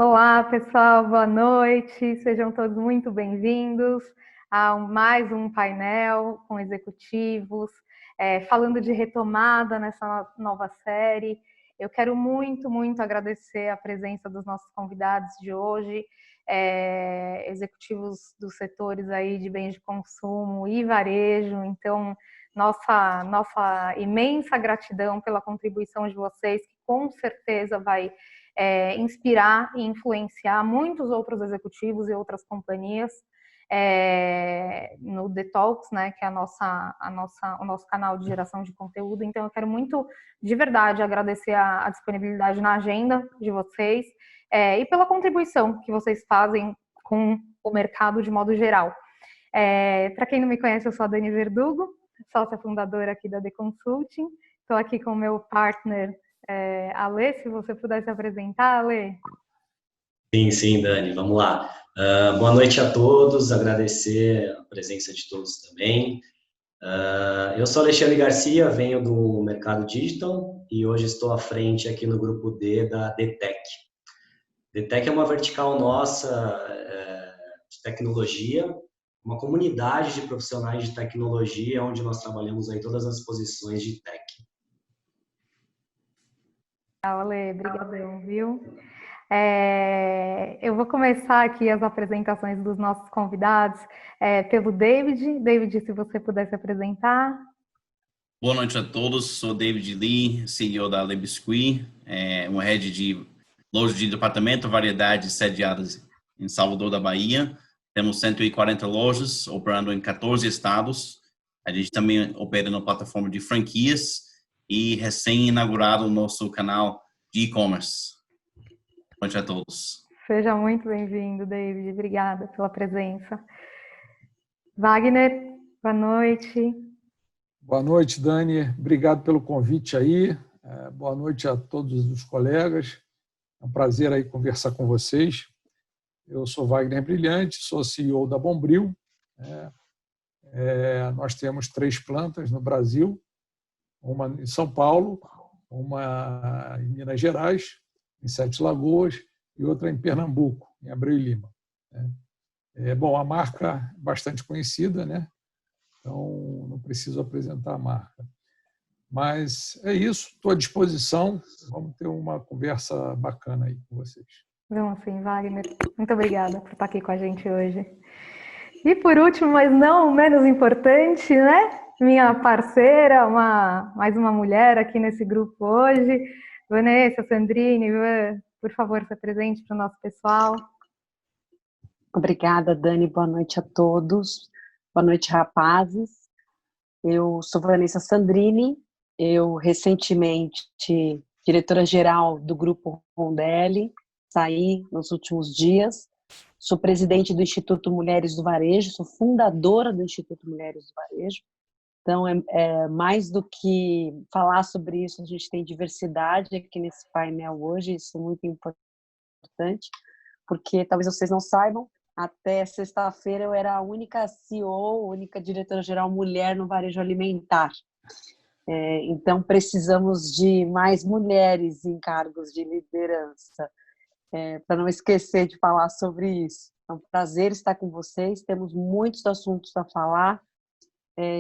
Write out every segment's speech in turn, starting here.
Olá, pessoal, boa noite. Sejam todos muito bem-vindos a mais um painel com executivos, falando de retomada nessa nova série. Eu quero muito agradecer a presença dos nossos convidados de hoje, executivos dos setores aí de bens de consumo e varejo. Então, nossa imensa gratidão pela contribuição de vocês, que com certeza vai inspirar e influenciar muitos outros executivos e outras companhias no Dtalks, né, que é o nosso canal de geração de conteúdo. Então, eu quero muito, de verdade, agradecer a disponibilidade na agenda de vocês e pela contribuição que vocês fazem com o mercado de modo geral. Para quem não me conhece, eu sou a Dani Verdugo, sócia fundadora aqui da The Consulting. Estou aqui com o meu partner, Ale, se você puder se apresentar, Ale. Sim, Dani, vamos lá. Boa noite a todos, agradecer a presença de todos também. Eu sou Alexandre Garcia, venho do mercado digital e hoje estou à frente aqui no grupo D da DTEC. DTEC é uma vertical nossa de tecnologia, uma comunidade de profissionais de tecnologia, onde nós trabalhamos aí todas as posições de tech. Ale, brigadão, viu? Eu vou começar aqui as apresentações dos nossos convidados pelo David. David, se você puder se apresentar. Boa noite a todos, sou David Lee, CEO da Le Biscuit, um head de lojas de departamento, variedades sediadas em Salvador da Bahia. Temos 140 lojas operando em 14 estados. A gente também opera na plataforma de franquias e recém-inaugurado o nosso canal de e-commerce. Boa noite a todos. Seja muito bem-vindo, David. Obrigada pela presença. Wagner, boa noite. Boa noite, Dani. Obrigado pelo convite aí. Boa noite a todos os colegas. É um prazer aí conversar com vocês. Eu sou Wagner Brilhante, sou CEO da Bombril. Nós temos 3 plantas no Brasil, uma em São Paulo, uma em Minas Gerais, em Sete Lagoas, e outra em Pernambuco, em Abreu e Lima. Bom, a marca é bastante conhecida, né? Então não preciso apresentar a marca. Mas é isso, estou à disposição. Vamos ter uma conversa bacana aí com vocês. Vamos sim, Wagner. Muito obrigada por estar aqui com a gente hoje. E por último, mas não menos importante, né? Minha parceira, mais uma mulher aqui nesse grupo hoje, Vanessa Sandrini. Por favor, se apresente para o nosso pessoal. Obrigada, Dani. Boa noite a todos. Boa noite, rapazes. Eu sou Vanessa Sandrini. Eu, recentemente, diretora-geral do Grupo Rondelli, saí nos últimos dias. Sou presidente do Instituto Mulheres do Varejo, sou fundadora do Instituto Mulheres do Varejo. Então, mais do que falar sobre isso, a gente tem diversidade aqui nesse painel hoje, isso é muito importante, porque talvez vocês não saibam, até sexta-feira eu era a única CEO, única diretora-geral mulher no varejo alimentar. Então, precisamos de mais mulheres em cargos de liderança, para não esquecer de falar sobre isso. É um prazer estar com vocês, temos muitos assuntos a falar.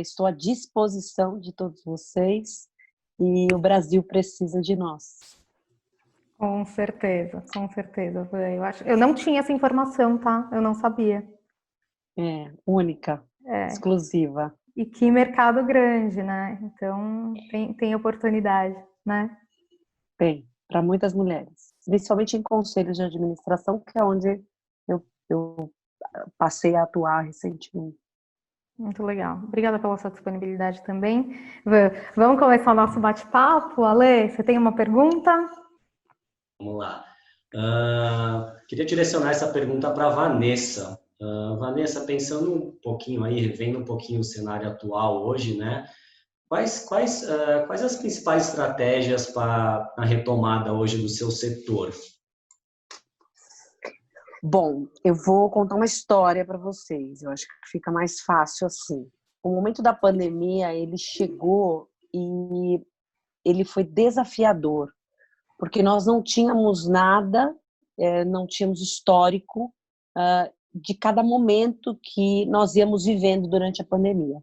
Estou à disposição de todos vocês e o Brasil precisa de nós. Com certeza, com certeza. Eu não tinha essa informação, tá? Eu não sabia. Única, exclusiva. E que mercado grande, né? Então, tem oportunidade, né? Tem, para muitas mulheres. Principalmente em conselhos de administração, que é onde eu passei a atuar recentemente. Muito legal. Obrigada pela sua disponibilidade também. Vamos começar o nosso bate-papo. Ale, você tem uma pergunta? Vamos lá. Queria direcionar essa pergunta para a Vanessa. Vanessa, pensando um pouquinho aí, revendo um pouquinho o cenário atual hoje, né? Quais as principais estratégias para a retomada hoje do seu setor? Bom, eu vou contar uma história para vocês. Eu acho que fica mais fácil assim. O momento da pandemia, ele chegou e ele foi desafiador, porque nós não tínhamos nada não tínhamos histórico de cada momento que nós íamos vivendo durante a pandemia.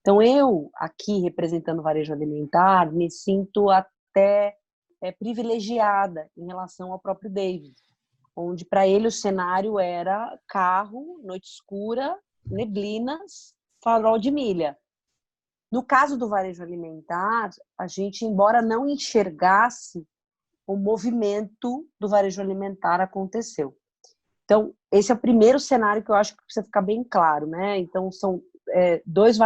Então, eu, aqui representando o varejo alimentar, me sinto até privilegiada em relação ao próprio David, onde para ele o cenário era carro, noite escura, neblinas, farol de milha. No caso do varejo alimentar, a gente, embora não enxergasse, o movimento do varejo alimentar aconteceu. Então, esse é o primeiro cenário que eu acho que precisa ficar bem claro, né? Então, são dois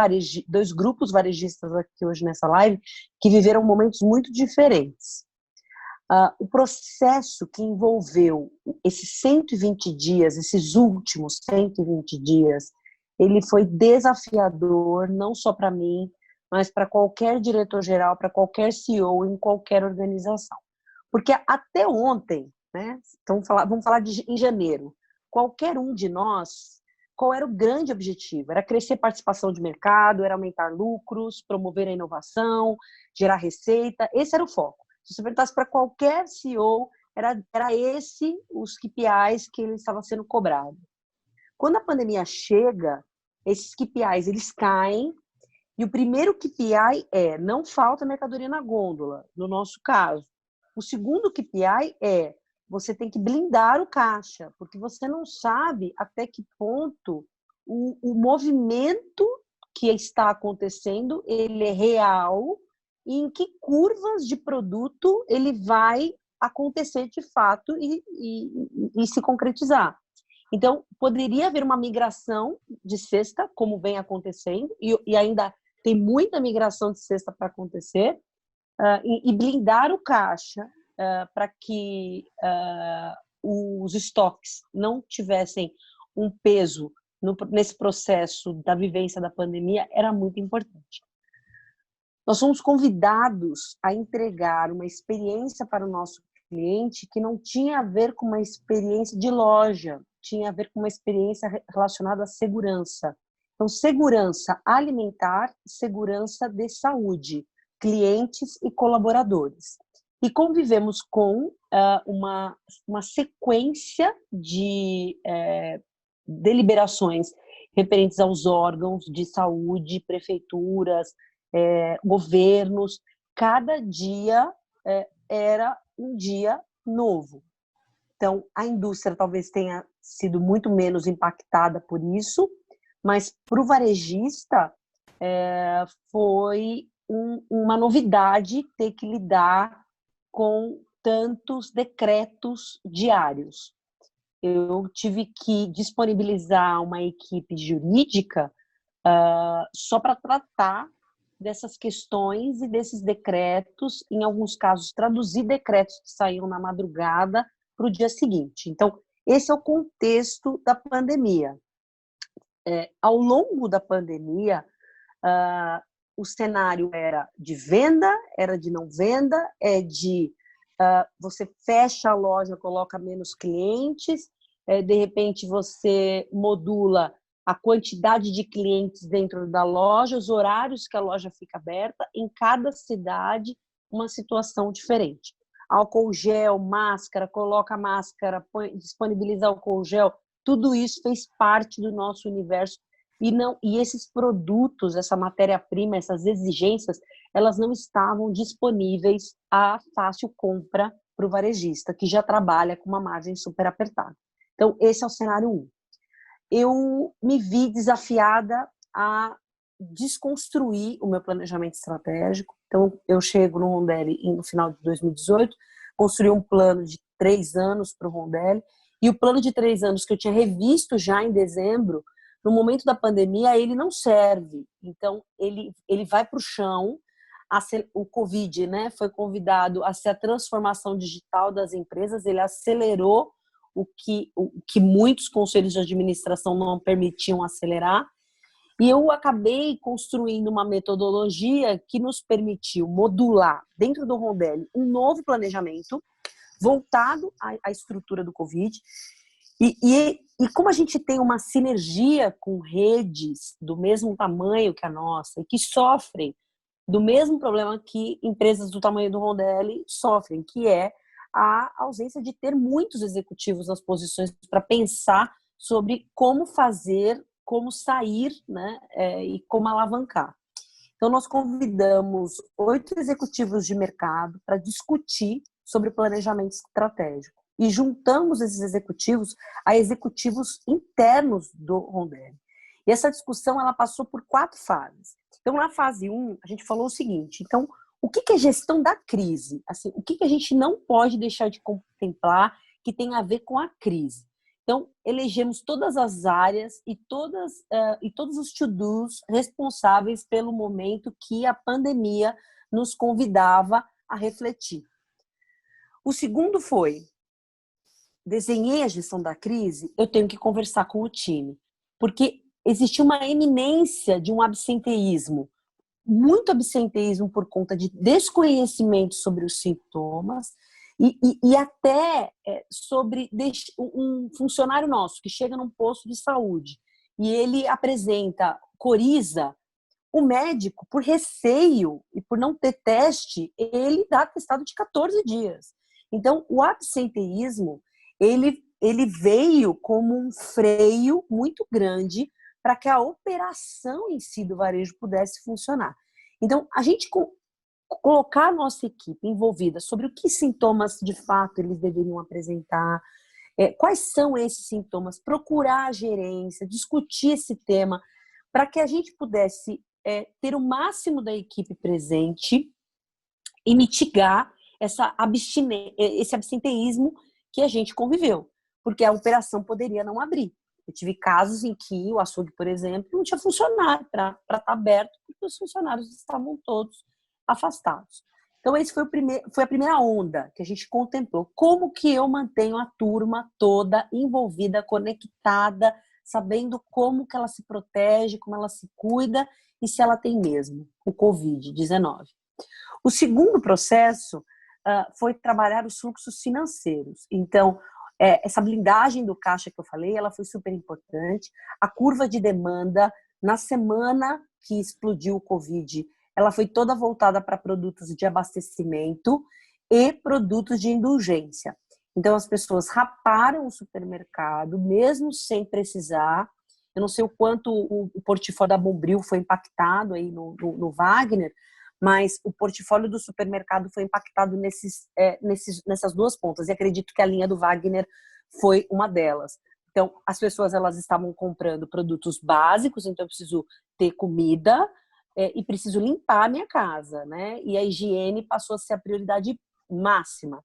grupos varejistas aqui hoje nessa live que viveram momentos muito diferentes. O processo que envolveu esses 120 dias, esses últimos 120 dias, ele foi desafiador, não só para mim, mas para qualquer diretor-geral, para qualquer CEO em qualquer organização. Porque até ontem, né, então vamos falar em janeiro, qualquer um de nós, qual era o grande objetivo? Era crescer participação de mercado, era aumentar lucros, promover a inovação, gerar receita, esse era o foco. Se você perguntasse para qualquer CEO, era esse os KPIs que ele estava sendo cobrado. Quando a pandemia chega, esses KPIs eles caem, e o primeiro KPI não falta mercadoria na gôndola, no nosso caso. O segundo KPI você tem que blindar o caixa, porque você não sabe até que ponto o movimento que está acontecendo ele é real e em que curvas de produto ele vai acontecer de fato e se concretizar. Então, poderia haver uma migração de cesta, como vem acontecendo, e ainda tem muita migração de cesta para acontecer, e blindar o caixa para que os estoques não tivessem um peso nesse processo da vivência da pandemia era muito importante. Nós somos convidados a entregar uma experiência para o nosso cliente que não tinha a ver com uma experiência de loja, tinha a ver com uma experiência relacionada à segurança. Então, segurança alimentar, segurança de saúde, clientes e colaboradores. E convivemos com uma sequência de deliberações referentes aos órgãos de saúde, prefeituras, governos. Cada dia era um dia novo. Então, a indústria talvez tenha sido muito menos impactada por isso, mas para o varejista foi uma novidade ter que lidar com tantos decretos diários. Eu tive que disponibilizar uma equipe jurídica só para tratar dessas questões e desses decretos, em alguns casos traduzir decretos que saíam na madrugada para o dia seguinte. Então, esse é o contexto da pandemia. Ao longo da pandemia, o cenário era de venda, era de não venda, você fecha a loja, coloca menos clientes, de repente você modula a quantidade de clientes dentro da loja, os horários que a loja fica aberta, em cada cidade uma situação diferente. Álcool gel, máscara, coloca máscara, disponibiliza álcool gel, tudo isso fez parte do nosso universo e esses produtos, essa matéria-prima, essas exigências, elas não estavam disponíveis à fácil compra para o varejista, que já trabalha com uma margem super apertada. Então, esse é o cenário 1. Eu me vi desafiada a desconstruir o meu planejamento estratégico. Então, eu chego no Rondelli no final de 2018, construí um plano de 3 anos para o Rondelli, e o plano de 3 anos que eu tinha revisto já em dezembro, no momento da pandemia, ele não serve. Então, ele vai para o chão. O Covid, né, foi convidado a ser a transformação digital das empresas, ele acelerou o que muitos conselhos de administração não permitiam acelerar, e eu acabei construindo uma metodologia que nos permitiu modular dentro do Rondelli um novo planejamento voltado à estrutura do Covid, e como a gente tem uma sinergia com redes do mesmo tamanho que a nossa e que sofrem do mesmo problema que empresas do tamanho do Rondelli sofrem, que é a ausência de ter muitos executivos nas posições para pensar sobre como fazer, como sair, né, e como alavancar. Então, nós convidamos 8 executivos de mercado para discutir sobre planejamento estratégico. E juntamos esses executivos a executivos internos do Rondelli. E essa discussão ela passou por 4 fases. Então, na fase 1, a gente falou o seguinte: então, o que é gestão da crise? Assim, o que a gente não pode deixar de contemplar que tem a ver com a crise? Então, elegemos todas as áreas e todos os to-dos responsáveis pelo momento que a pandemia nos convidava a refletir. O segundo foi, desenhei a gestão da crise, eu tenho que conversar com o time, porque existia uma eminência de um absenteísmo, muito absenteísmo por conta de desconhecimento sobre os sintomas e até sobre um funcionário nosso que chega num posto de saúde e ele apresenta coriza, o médico, por receio e por não ter teste, ele dá atestado de 14 dias. Então, o absenteísmo, ele veio como um freio muito grande para que a operação em si do varejo pudesse funcionar. Então, a gente colocar a nossa equipe envolvida sobre o que sintomas de fato eles deveriam apresentar, quais são esses sintomas, procurar a gerência, discutir esse tema, para que a gente pudesse ter o máximo da equipe presente e mitigar esse absenteísmo que a gente conviveu, porque a operação poderia não abrir. Eu tive casos em que o açougue, por exemplo, não tinha funcionário para estar aberto, porque os funcionários estavam todos afastados. Então, esse foi a primeira onda que a gente contemplou. Como que eu mantenho a turma toda envolvida, conectada, sabendo como que ela se protege, como ela se cuida e se ela tem mesmo o Covid-19. O segundo processo foi trabalhar os fluxos financeiros. Então, essa blindagem do caixa que eu falei, ela foi super importante. A curva de demanda, na semana que explodiu o Covid, ela foi toda voltada para produtos de abastecimento e produtos de indulgência. Então, as pessoas raparam o supermercado, mesmo sem precisar. Eu não sei o quanto o portfólio da Bombril foi impactado aí no Wagner, mas o portfólio do supermercado foi impactado nessas 2 pontas. E acredito que a linha do Wagner foi uma delas. Então, as pessoas elas estavam comprando produtos básicos, então eu preciso ter comida e preciso limpar a minha casa, né? E a higiene passou a ser a prioridade máxima.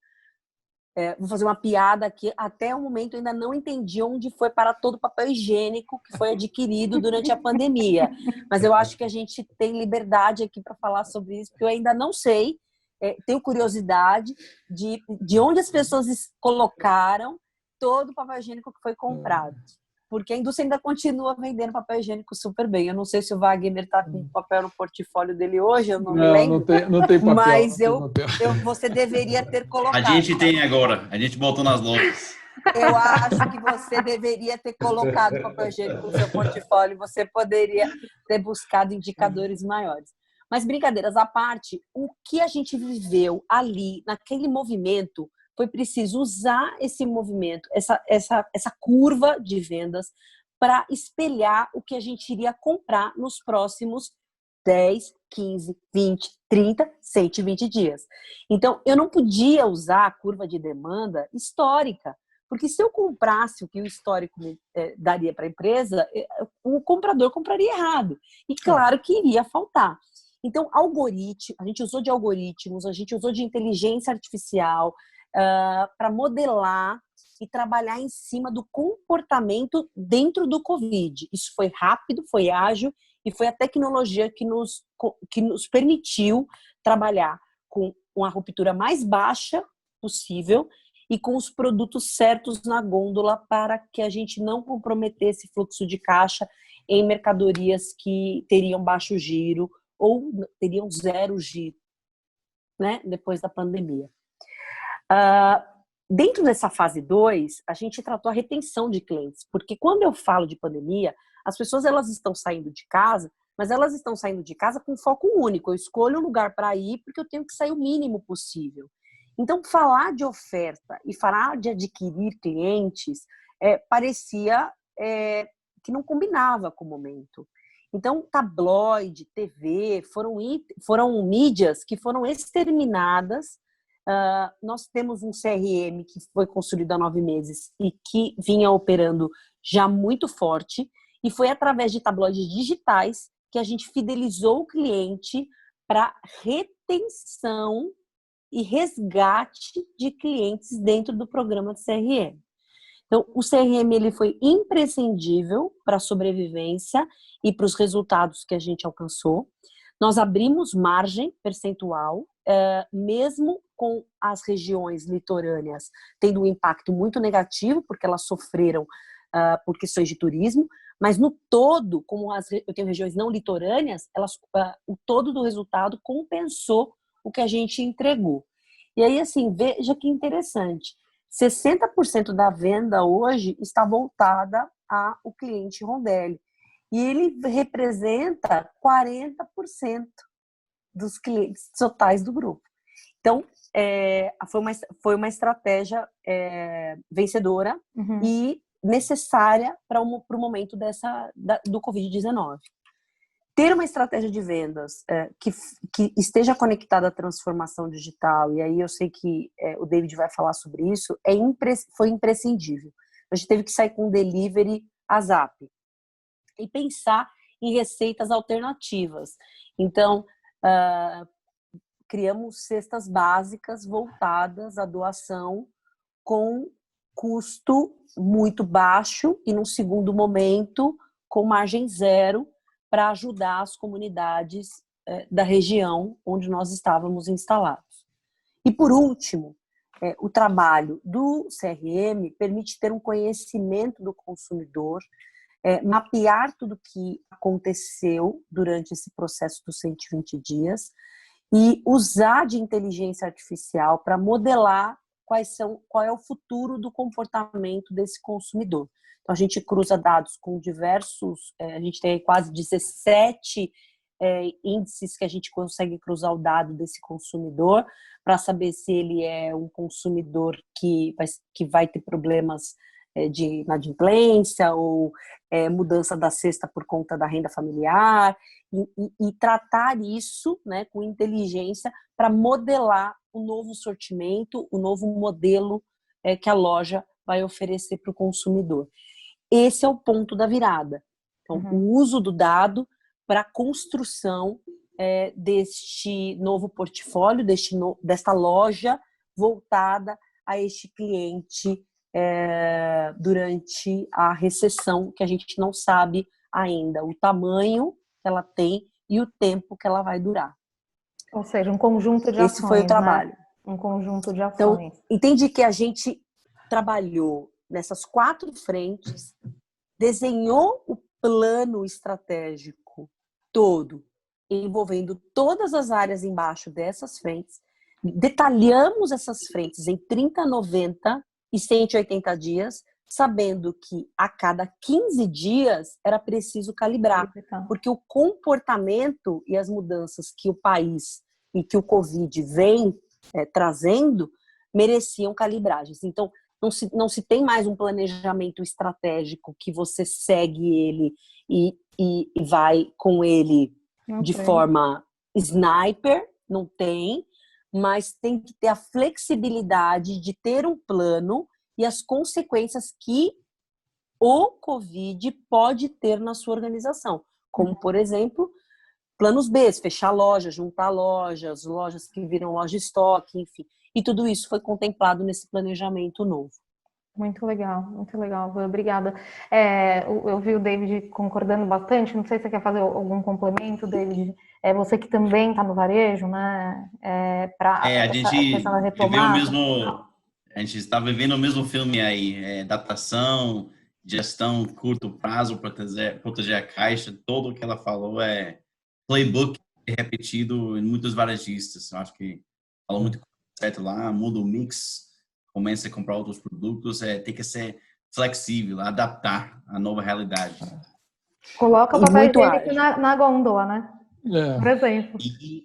Vou fazer uma piada aqui. Até o momento eu ainda não entendi onde foi para todo o papel higiênico que foi adquirido durante a pandemia. Mas eu acho que a gente tem liberdade aqui para falar sobre isso, porque eu ainda não sei. Tenho curiosidade de onde as pessoas colocaram todo o papel higiênico que foi comprado. Porque a indústria ainda continua vendendo papel higiênico super bem. Eu não sei se o Wagner está com papel no portfólio dele hoje, eu não me lembro. Não tem papel. Mas você deveria ter colocado. A gente tem agora, a gente botou nas lojas. Eu acho que você deveria ter colocado papel higiênico no seu portfólio, você poderia ter buscado indicadores maiores. Mas brincadeiras à parte, o que a gente viveu ali, naquele movimento, foi preciso usar esse movimento, essa curva de vendas para espelhar o que a gente iria comprar nos próximos 10, 15, 20, 30, 120 dias. Então, eu não podia usar a curva de demanda histórica, porque se eu comprasse o que o histórico daria para a empresa, o comprador compraria errado. E claro que iria faltar. Então, a gente usou de algoritmos, a gente usou de inteligência artificial, para modelar e trabalhar em cima do comportamento dentro do Covid. Isso foi rápido, foi ágil e foi a tecnologia que nos permitiu trabalhar com uma ruptura mais baixa possível e com os produtos certos na gôndola para que a gente não comprometesse fluxo de caixa em mercadorias que teriam baixo giro ou teriam 0 giro, né, depois da pandemia. Dentro dessa fase 2, a gente tratou a retenção de clientes, porque quando eu falo de pandemia, as pessoas elas estão saindo de casa, mas elas estão saindo de casa com foco único. Eu escolho um lugar para ir porque eu tenho que sair o mínimo possível. Então, falar de oferta e falar de adquirir clientes parecia que não combinava com o momento. Então, tabloide, TV, foram mídias que foram exterminadas. Nós temos um CRM que foi construído há 9 meses e que vinha operando já muito forte, e foi através de tabloides digitais que a gente fidelizou o cliente para retenção e resgate de clientes dentro do programa de CRM. Então, o CRM ele foi imprescindível para a sobrevivência e para os resultados que a gente alcançou. Nós abrimos margem percentual, mesmo com as regiões litorâneas tendo um impacto muito negativo, porque elas sofreram por questões de turismo, mas no todo, como eu tenho regiões não litorâneas, o todo do resultado compensou o que a gente entregou. E aí, assim, veja que interessante, 60% da venda hoje está voltada ao cliente Rondelli. E ele representa 40% dos clientes totais do grupo. Então, foi uma estratégia vencedora e necessária para o momento do Covid-19. Ter uma estratégia de vendas que esteja conectada à transformação digital, e aí eu sei que o David vai falar sobre isso, foi imprescindível. A gente teve que sair com um delivery a zap e pensar em receitas alternativas. Então, criamos cestas básicas voltadas à doação com custo muito baixo e, num segundo momento, com margem zero, para ajudar as comunidades da região onde nós estávamos instalados. E, por último, o trabalho do CRM permite ter um conhecimento do consumidor, mapear tudo o que aconteceu durante esse processo dos 120 dias e usar de inteligência artificial para modelar qual é o futuro do comportamento desse consumidor. Então, a gente cruza dados com diversos, a gente tem quase 17 índices que a gente consegue cruzar o dado desse consumidor para saber se ele é um consumidor que vai ter problemas de inadimplência ou mudança da cesta por conta da renda familiar e tratar isso, né, com inteligência para modelar o novo sortimento, o novo modelo que a loja vai oferecer para o consumidor. Esse é o ponto da virada. Então, o uso do dado para a construção deste novo portfólio, desta loja voltada a este cliente durante a recessão, que a gente não sabe ainda o tamanho que ela tem e o tempo que ela vai durar. Ou seja, um conjunto de ações. Esse foi o trabalho. Né? Um conjunto de ações. Então, entende que a gente trabalhou nessas 4 frentes, desenhou o plano estratégico todo, envolvendo todas as áreas embaixo dessas frentes, detalhamos essas frentes em 30, 90 e 180 dias, sabendo que a cada 15 dias era preciso calibrar, porque o comportamento e as mudanças que o país e que o Covid vem trazendo mereciam calibragens. Então, não se tem mais um planejamento estratégico que você segue ele e vai com ele de forma sniper, não tem, mas tem que ter a flexibilidade de ter um plano e as consequências que o Covid pode ter na sua organização. Como, por exemplo, planos B, fechar lojas, juntar lojas que viram loja de estoque, enfim. E tudo isso foi contemplado nesse planejamento novo. Muito legal, obrigada. Eu vi o David concordando bastante, não sei se você quer fazer algum complemento, David. Você que também está no varejo, né? A gente está vivendo o mesmo filme aí, datação, gestão, curto prazo, proteger a caixa, tudo o que ela falou é playbook repetido em muitos varejistas. Eu acho que falou muito certo lá, muda o mix, começa a comprar outros produtos, tem que ser flexível, adaptar à nova realidade. Coloca o papel higiênico na gôndola, né? Por exemplo.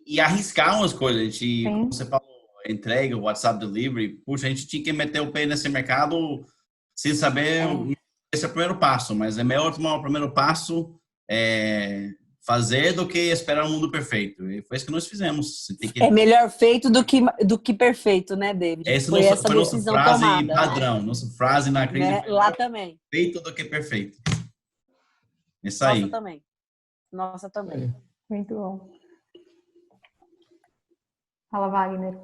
E arriscar umas coisas, como você falou, entrega, o WhatsApp Delivery, puxa, a gente tinha que meter o pé nesse mercado sem saber. Esse é o primeiro passo, mas é melhor tomar o primeiro passo, fazer do que esperar um mundo perfeito. E foi isso que nós fizemos. É melhor feito do que perfeito, né, David? Foi essa decisão nossa frase tomada. padrão, nossa frase na crise. Né? Lá também. Feito do que perfeito. Isso Nossa aí. também. Nossa também. Muito bom. Fala, Wagner.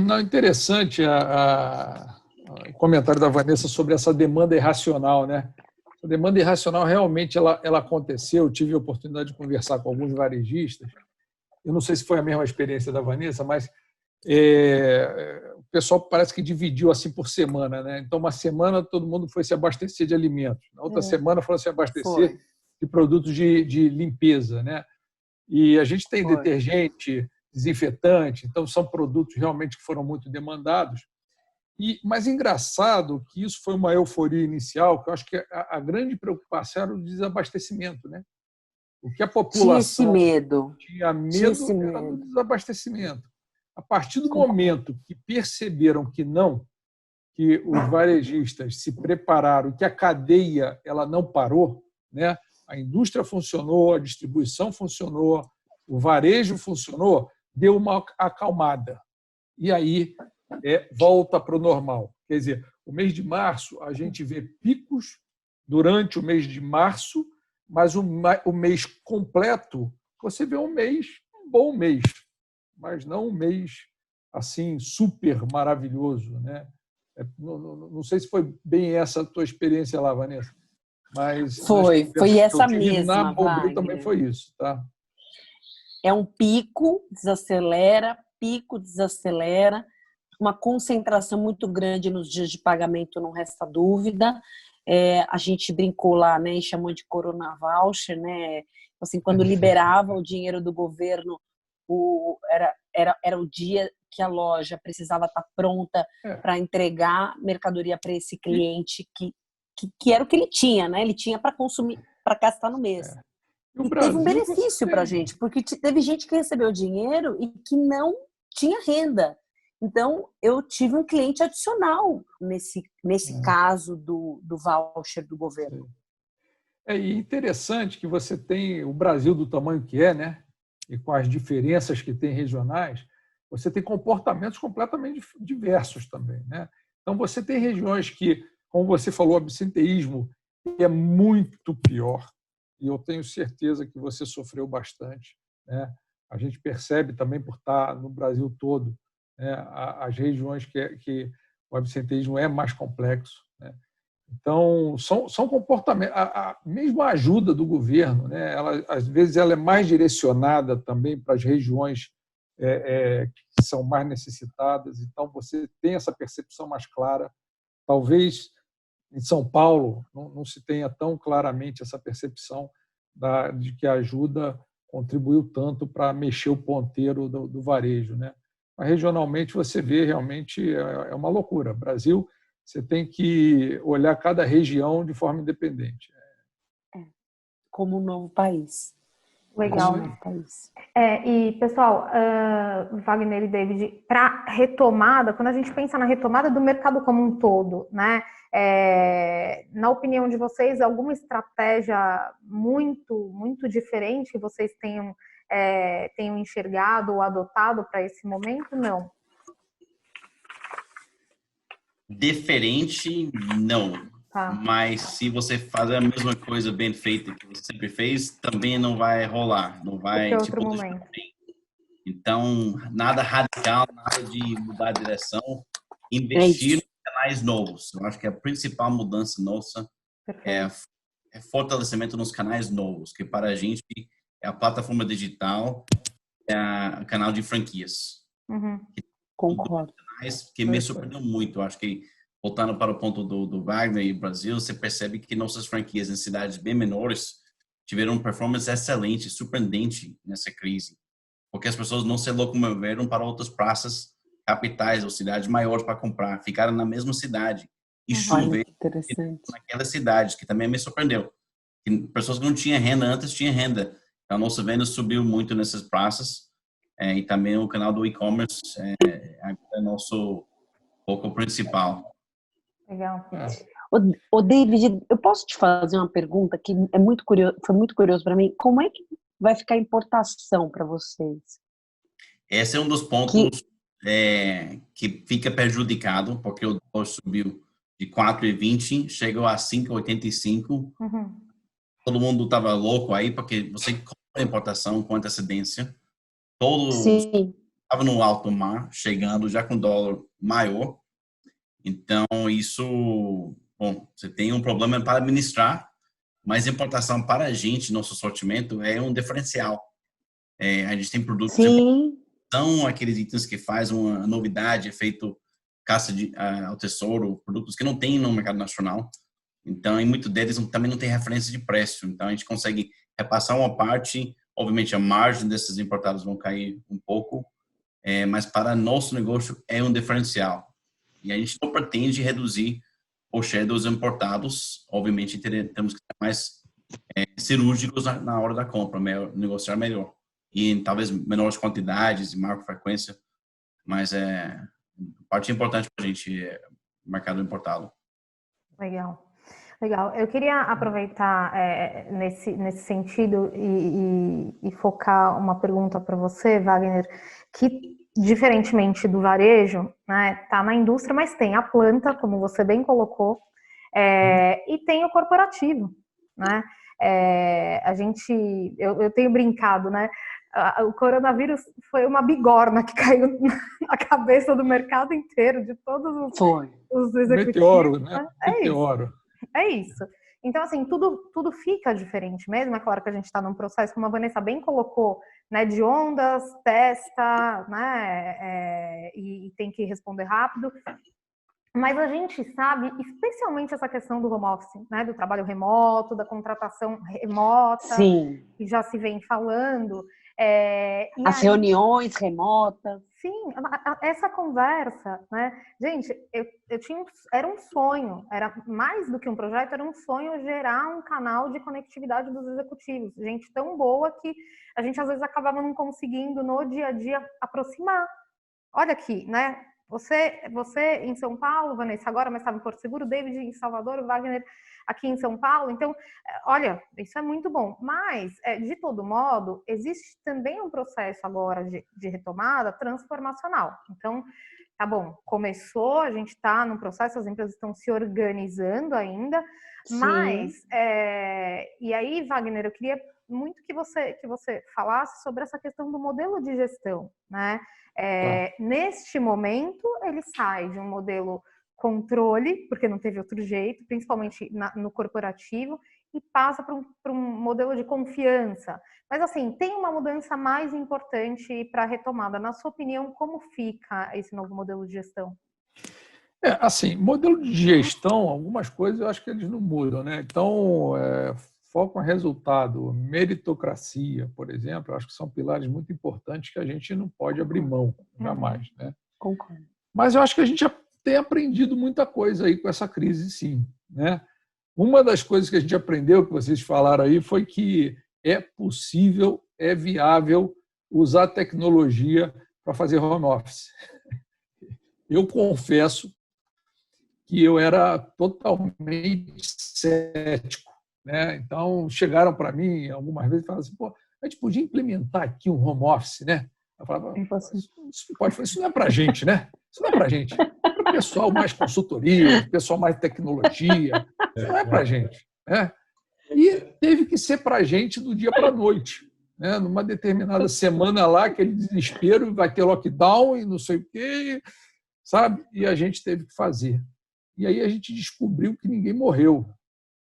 Não, interessante o comentário da Vanessa sobre essa demanda irracional, né? A demanda irracional realmente ela aconteceu. Eu tive a oportunidade de conversar com alguns varejistas. Eu não sei se foi a mesma experiência da Vanessa, mas o pessoal parece que dividiu assim por semana, né? Então, uma semana todo mundo foi se abastecer de alimentos, na outra semana foram se abastecer de produtos de limpeza, né? E a gente tem detergente, desinfetante, então são produtos realmente que foram muito demandados. Mas engraçado que isso foi uma euforia inicial, que eu acho que a grande preocupação era o desabastecimento, né? O que a população tinha medo era do desabastecimento. A partir do momento que perceberam que os varejistas se prepararam, que a cadeia ela não parou, né? A indústria funcionou, a distribuição funcionou, o varejo funcionou, deu uma acalmada. E aí volta para o normal. Quer dizer, o mês de março, a gente vê picos durante o mês de março, mas o mês completo, você vê um bom mês, mas não um mês assim super maravilhoso, né? Não sei se foi bem essa a tua experiência lá, Vanessa, mas foi essa mesma. Na Bombril também foi isso, tá? É um pico, desacelera, uma concentração muito grande nos dias de pagamento, não resta dúvida. A gente brincou lá, né, e chamou de Corona Voucher, né? Assim, quando liberava o dinheiro do governo, era o dia que a loja precisava estar pronta para entregar mercadoria para esse cliente que era o que ele tinha, né? Ele tinha para consumir, para gastar no mês. E teve um benefício para a gente, porque teve gente que recebeu dinheiro e que não tinha renda. Então, eu tive um cliente adicional nesse caso do voucher do governo. É interessante que você tem o Brasil do tamanho que é, né? E com as diferenças que tem regionais, você tem comportamentos completamente diversos também, né? Então, você tem regiões que, como você falou, o absenteísmo é muito pior. E eu tenho certeza que você sofreu bastante, né? A gente percebe também por estar no Brasil todo, né, as regiões que o absenteísmo é mais complexo, né? Então, são comportamentos. Mesmo a ajuda do governo, né, às vezes, ela é mais direcionada também para as regiões que são mais necessitadas. Então, você tem essa percepção mais clara. Talvez em São Paulo não se tenha tão claramente essa percepção de que a ajuda contribuiu tanto para mexer o ponteiro do varejo, né? Mas regionalmente você vê realmente é uma loucura. Brasil, você tem que olhar cada região de forma independente. Como um novo país. Legal. Como um novo país. E, pessoal, Wagner e David, para retomada, quando a gente pensa na retomada do mercado como um todo, né? Na opinião de vocês, alguma estratégia muito, muito diferente que vocês tenham enxergado ou adotado para esse momento? Não. Diferente, não. Tá. Mas se você fazer a mesma coisa bem feita que você sempre fez, também não vai rolar. Não vai, outro momento. Então, nada radical, nada de mudar a direção. Investir em canais novos. Eu acho que a principal mudança nossa é fortalecimento nos canais novos, que para a gente é a plataforma digital, o canal de franquias. Uhum. Concordo. Que me surpreendeu muito. Eu acho que, voltando para o ponto do Wagner e Brasil, você percebe que nossas franquias em cidades bem menores tiveram uma performance excelente, surpreendente nessa crise. Porque as pessoas não se locomoveram para outras praças capitais ou cidades maiores para comprar. Ficaram na mesma cidade. E chover naquelas cidades, que também me surpreendeu. Que pessoas que não tinham renda antes tinham renda. Então, a nossa venda subiu muito nessas praças. e também o canal do e-commerce é nosso foco principal. Legal. Ô, David, eu posso te fazer uma pergunta que foi muito curioso para mim. Como é que vai ficar a importação para vocês? Esse é um dos pontos que fica prejudicado, porque o dólar subiu de 4,20, chegou a 5,85. Uhum. Todo mundo estava louco aí, porque você compra a importação com antecedência. Todos Sim. estavam no alto mar, chegando já com dólar maior. Então, isso, bom, você tem um problema para administrar, mas importação para a gente, nosso sortimento, é um diferencial. A gente tem produtos Sim. são aqueles itens que faz uma novidade, é feito caça ao tesouro, produtos que não tem no mercado nacional. Então, em muitos deles também não tem referência de preço. Então, a gente consegue repassar uma parte. Obviamente, a margem desses importados vão cair um pouco, mas para nosso negócio é um diferencial. E a gente não pretende reduzir o share dos importados. Obviamente, temos que ser mais cirúrgicos na hora da compra, negociar melhor. E em talvez menores quantidades e maior frequência, mas parte importante para a gente o mercado importado. Legal. Legal. Eu queria aproveitar nesse sentido e focar uma pergunta para você, Wagner, que diferentemente do varejo, né, tá na indústria, mas tem a planta, como você bem colocou, e tem o corporativo, né? Eu tenho brincado, né? O coronavírus foi uma bigorna que caiu na cabeça do mercado inteiro, de todos os executivos. Meteoro, né? Meteoro. É isso. Então, assim, tudo fica diferente mesmo. É claro que a gente está num processo, como a Vanessa bem colocou, né, de ondas, testa, né, e tem que responder rápido. Mas a gente sabe, especialmente essa questão do home office, né, do trabalho remoto, da contratação remota, Sim. que já se vem falando. Reuniões remotas. Sim, essa conversa, né? Gente, era um sonho, era mais do que um projeto, era um sonho gerar um canal de conectividade dos executivos. Gente tão boa que a gente às vezes acabava não conseguindo no dia a dia aproximar. Olha aqui, né? Você em São Paulo, Vanessa agora, mas estava em Porto Seguro, David em Salvador, Wagner aqui em São Paulo. Então, olha, isso é muito bom. Mas, de todo modo, existe também um processo agora de retomada transformacional. Então, tá bom, começou, a gente está num processo, as empresas estão se organizando ainda, Sim. Mas, e aí, Wagner, eu queria muito que você falasse sobre essa questão do modelo de gestão, né? Neste momento, ele sai de um modelo controle, porque não teve outro jeito, principalmente no corporativo, e passa para um modelo de confiança. Mas, assim, tem uma mudança mais importante para a retomada. Na sua opinião, como fica esse novo modelo de gestão? Assim, modelo de gestão, algumas coisas eu acho que eles não mudam, né? Então, foco em resultado, meritocracia, por exemplo, eu acho que são pilares muito importantes que a gente não pode abrir mão, jamais, né? Concordo. Mas eu acho que a gente já tem aprendido muita coisa aí com essa crise, sim, né? Uma das coisas que a gente aprendeu, que vocês falaram aí, foi que é possível, é viável usar tecnologia para fazer home office. Eu confesso que eu era totalmente cético, né? Então, chegaram para mim algumas vezes e falaram assim, pô, a gente podia implementar aqui um home office, né? Eu falava, isso não é para a gente, né? Isso não é para a gente. É para o pessoal mais consultoria, pessoal mais tecnologia. Isso não é para a gente, né? E teve que ser para a gente do dia para a noite, né? Numa determinada semana lá, aquele desespero, vai ter lockdown e não sei o quê, sabe? E a gente teve que fazer. E aí a gente descobriu que ninguém morreu,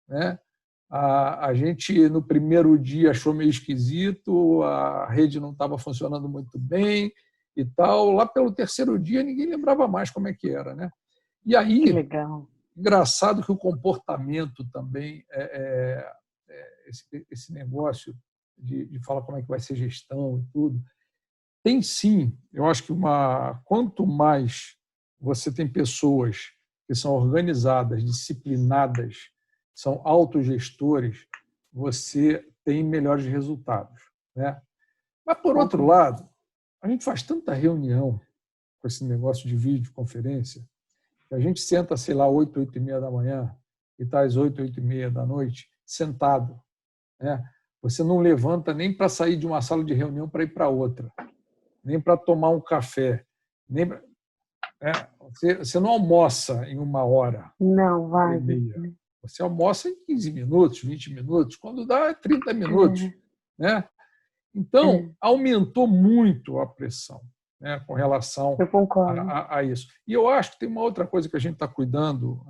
né? A gente, no primeiro dia, achou meio esquisito, a rede não estava funcionando muito bem e tal. Lá pelo terceiro dia, ninguém lembrava mais como é que era, né? E aí, que legal. Engraçado que o comportamento também, esse negócio de falar como é que vai ser gestão e tudo, tem sim, eu acho que quanto mais você tem pessoas que são organizadas, disciplinadas, são autogestores, você tem melhores resultados, né? Mas, por outro lado, a gente faz tanta reunião com esse negócio de videoconferência, que a gente senta, sei lá, 8, 8 e meia da manhã e está às 8, 8 e meia da noite, sentado, né? Você não levanta nem para sair de uma sala de reunião para ir para outra, nem para tomar um café, nem pra, você não almoça em 1 hora, Não, vai. 1h30. Você almoça em 15 minutos, 20 minutos, quando dá 30 minutos. Né? Então, aumentou muito a pressão, né, com relação Eu concordo. a isso. E eu acho que tem uma outra coisa que a gente está cuidando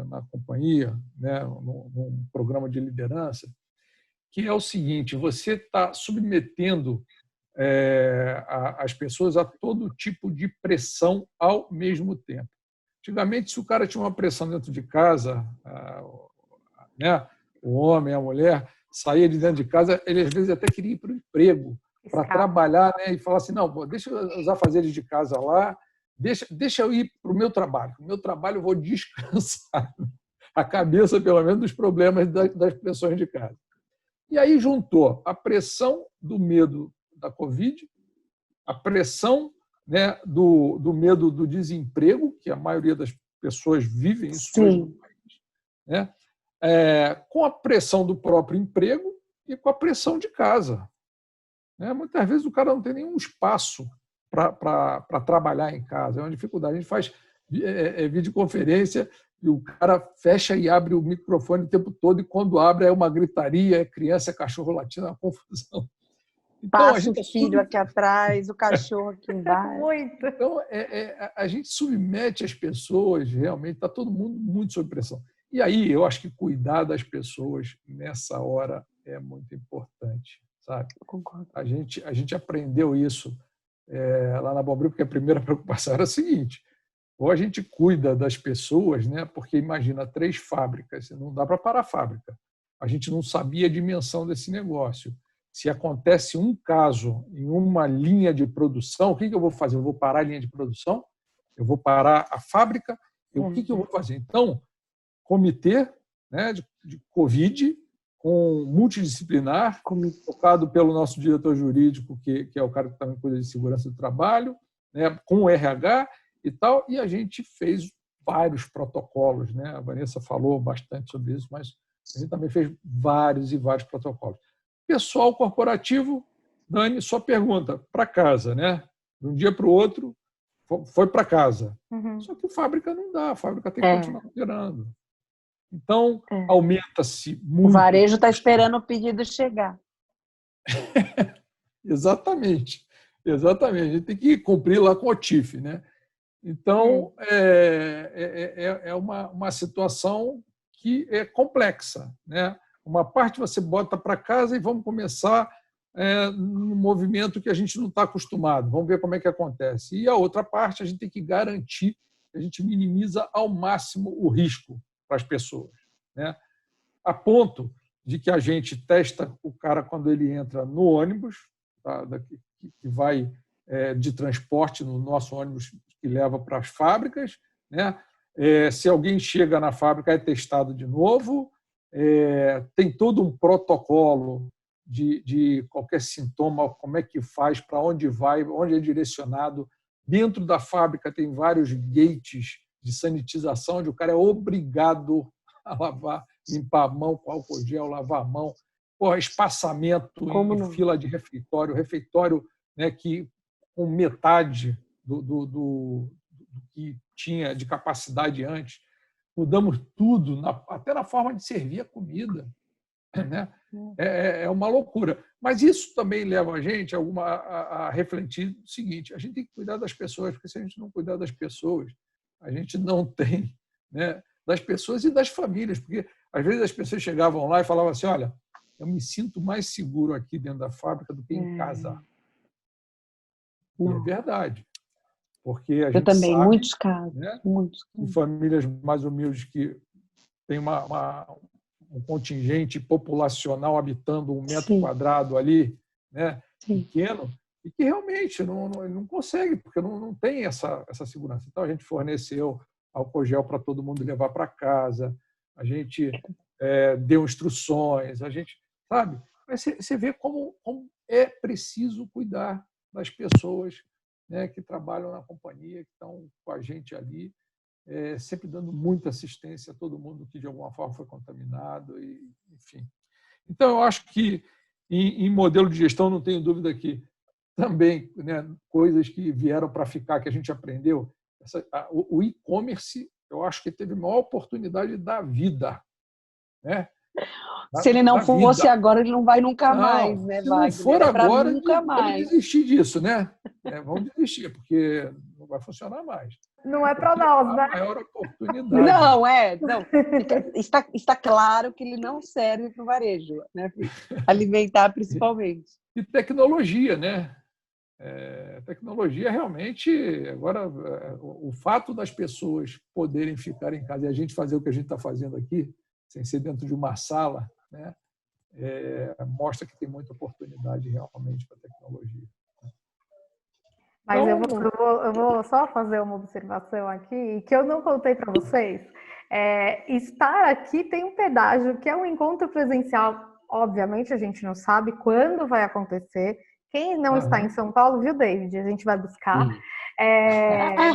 na companhia, né, num programa de liderança, que é o seguinte: você está submetendo as pessoas a todo tipo de pressão ao mesmo tempo. Antigamente, se o cara tinha uma pressão dentro de casa, né, o homem, a mulher, saía de dentro de casa, ele às vezes até queria ir para o emprego, para trabalhar, né, e falar assim, não, deixa eu usar afazeres de casa lá, deixa eu ir para o meu trabalho. No meu trabalho eu vou descansar a cabeça, pelo menos, dos problemas das pressões de casa. E aí juntou a pressão do medo da Covid, a pressão, né, do medo do desemprego, que a maioria das pessoas vivem isso hoje no país, né, com a pressão do próprio emprego e com a pressão de casa. Né? Muitas vezes o cara não tem nenhum espaço para trabalhar em casa, é uma dificuldade. A gente faz videoconferência e o cara fecha e abre o microfone o tempo todo, e quando abre é uma gritaria, é criança, é cachorro latindo, é uma confusão. Então, passa o filho aqui atrás, o cachorro aqui embaixo. Muito. Então, a gente submete as pessoas, realmente, está todo mundo muito sob pressão. E aí, eu acho que cuidar das pessoas nessa hora é muito importante, sabe? Eu concordo. A gente aprendeu isso lá na Bombril, porque a primeira preocupação era a seguinte: ou a gente cuida das pessoas, né? Porque imagina 3 fábricas, não dá para parar a fábrica. A gente não sabia a dimensão desse negócio. Se acontece um caso em uma linha de produção, o que eu vou fazer? Eu vou parar a linha de produção? Eu vou parar a fábrica? O que eu vou fazer? Então, comitê, né, de Covid, com multidisciplinar, tocado pelo nosso diretor jurídico, que é o cara que também cuida de segurança do trabalho, né, com o RH e tal, e a gente fez vários protocolos. Né? A Vanessa falou bastante sobre isso, mas a gente também fez vários e vários protocolos. Pessoal corporativo, Dani, só pergunta, para casa, né? De um dia para o outro, foi para casa. Só que fábrica não dá, a fábrica tem que continuar operando. Então, aumenta-se muito. O varejo está esperando o pedido chegar. Exatamente. A gente tem que cumprir lá com o TIF, né? Então, é uma situação que é complexa, né? Uma parte você bota para casa e vamos começar num movimento que a gente não está acostumado. Vamos ver como é que acontece. E a outra parte, a gente tem que garantir que a gente minimiza ao máximo o risco para as pessoas, né? A ponto de que a gente testa o cara quando ele entra no ônibus, tá? Que vai de transporte, no nosso ônibus que leva para as fábricas, né? Se alguém chega na fábrica, é testado de novo. Tem todo um protocolo de qualquer sintoma, como é que faz, para onde vai, onde é direcionado. Dentro da fábrica tem vários gates de sanitização, onde o cara é obrigado a lavar, limpar a mão com álcool gel, lavar a mão. Espaçamento em fila de refeitório, né, que com metade do que tinha de capacidade antes. Mudamos tudo, até na forma de servir a comida. Né? É uma loucura. Mas isso também leva a gente a refletir o seguinte: a gente tem que cuidar das pessoas, porque se a gente não cuidar das pessoas, a gente não tem, né, das pessoas e das famílias. Porque às vezes as pessoas chegavam lá e falavam assim: olha, eu me sinto mais seguro aqui dentro da fábrica do que em casa. E é verdade. Porque a gente também, sabe, muitos casos, né, muitos. em famílias mais humildes que tem um contingente populacional habitando 1 metro quadrado ali, né, pequeno, e que realmente não consegue, porque não tem essa segurança. Então, a gente forneceu álcool gel para todo mundo levar para casa, a gente deu instruções, a gente, sabe? Mas você vê como é preciso cuidar das pessoas, né, que trabalham na companhia, que estão com a gente ali, sempre dando muita assistência a todo mundo que de alguma forma foi contaminado, e, enfim. Então, eu acho que em modelo de gestão, não tenho dúvida que também, né, coisas que vieram para ficar, que a gente aprendeu, o e-commerce, eu acho que teve a maior oportunidade da vida, né? Se ele não fosse agora, ele não vai nunca mais, né, se Wagner? não for agora, nunca vamos mais. desistir disso, né? Vamos desistir, porque não vai funcionar mais. Não é para nós, né? A maior oportunidade. Não. Está claro que ele não serve para o varejo, né? Alimentar principalmente. E tecnologia, né? Tecnologia realmente, agora, o fato das pessoas poderem ficar em casa e a gente fazer o que a gente está fazendo aqui, sem ser dentro de uma sala, né? Mostra que tem muita oportunidade realmente para a tecnologia. Mas eu vou só fazer uma observação aqui, que eu não contei para vocês. Estar aqui tem um pedágio, que é um encontro presencial. Obviamente, a gente não sabe quando vai acontecer. Quem não está em São Paulo, viu, David? A gente vai buscar.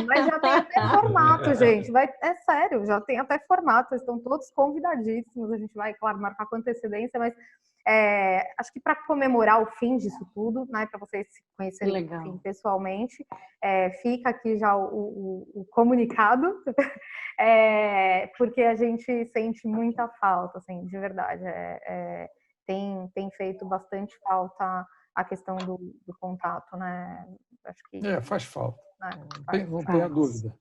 Mas já tem até formato, gente. É sério, já tem até formato. Estão todos convidadíssimos. A gente vai, claro, marcar com antecedência, mas acho que para comemorar o fim disso tudo, né, para vocês se conhecerem assim, pessoalmente, fica aqui já o comunicado, porque a gente sente muita falta, assim, de verdade. Tem feito bastante falta a questão do contato, né? Acho que faz falta. Não tenha dúvida.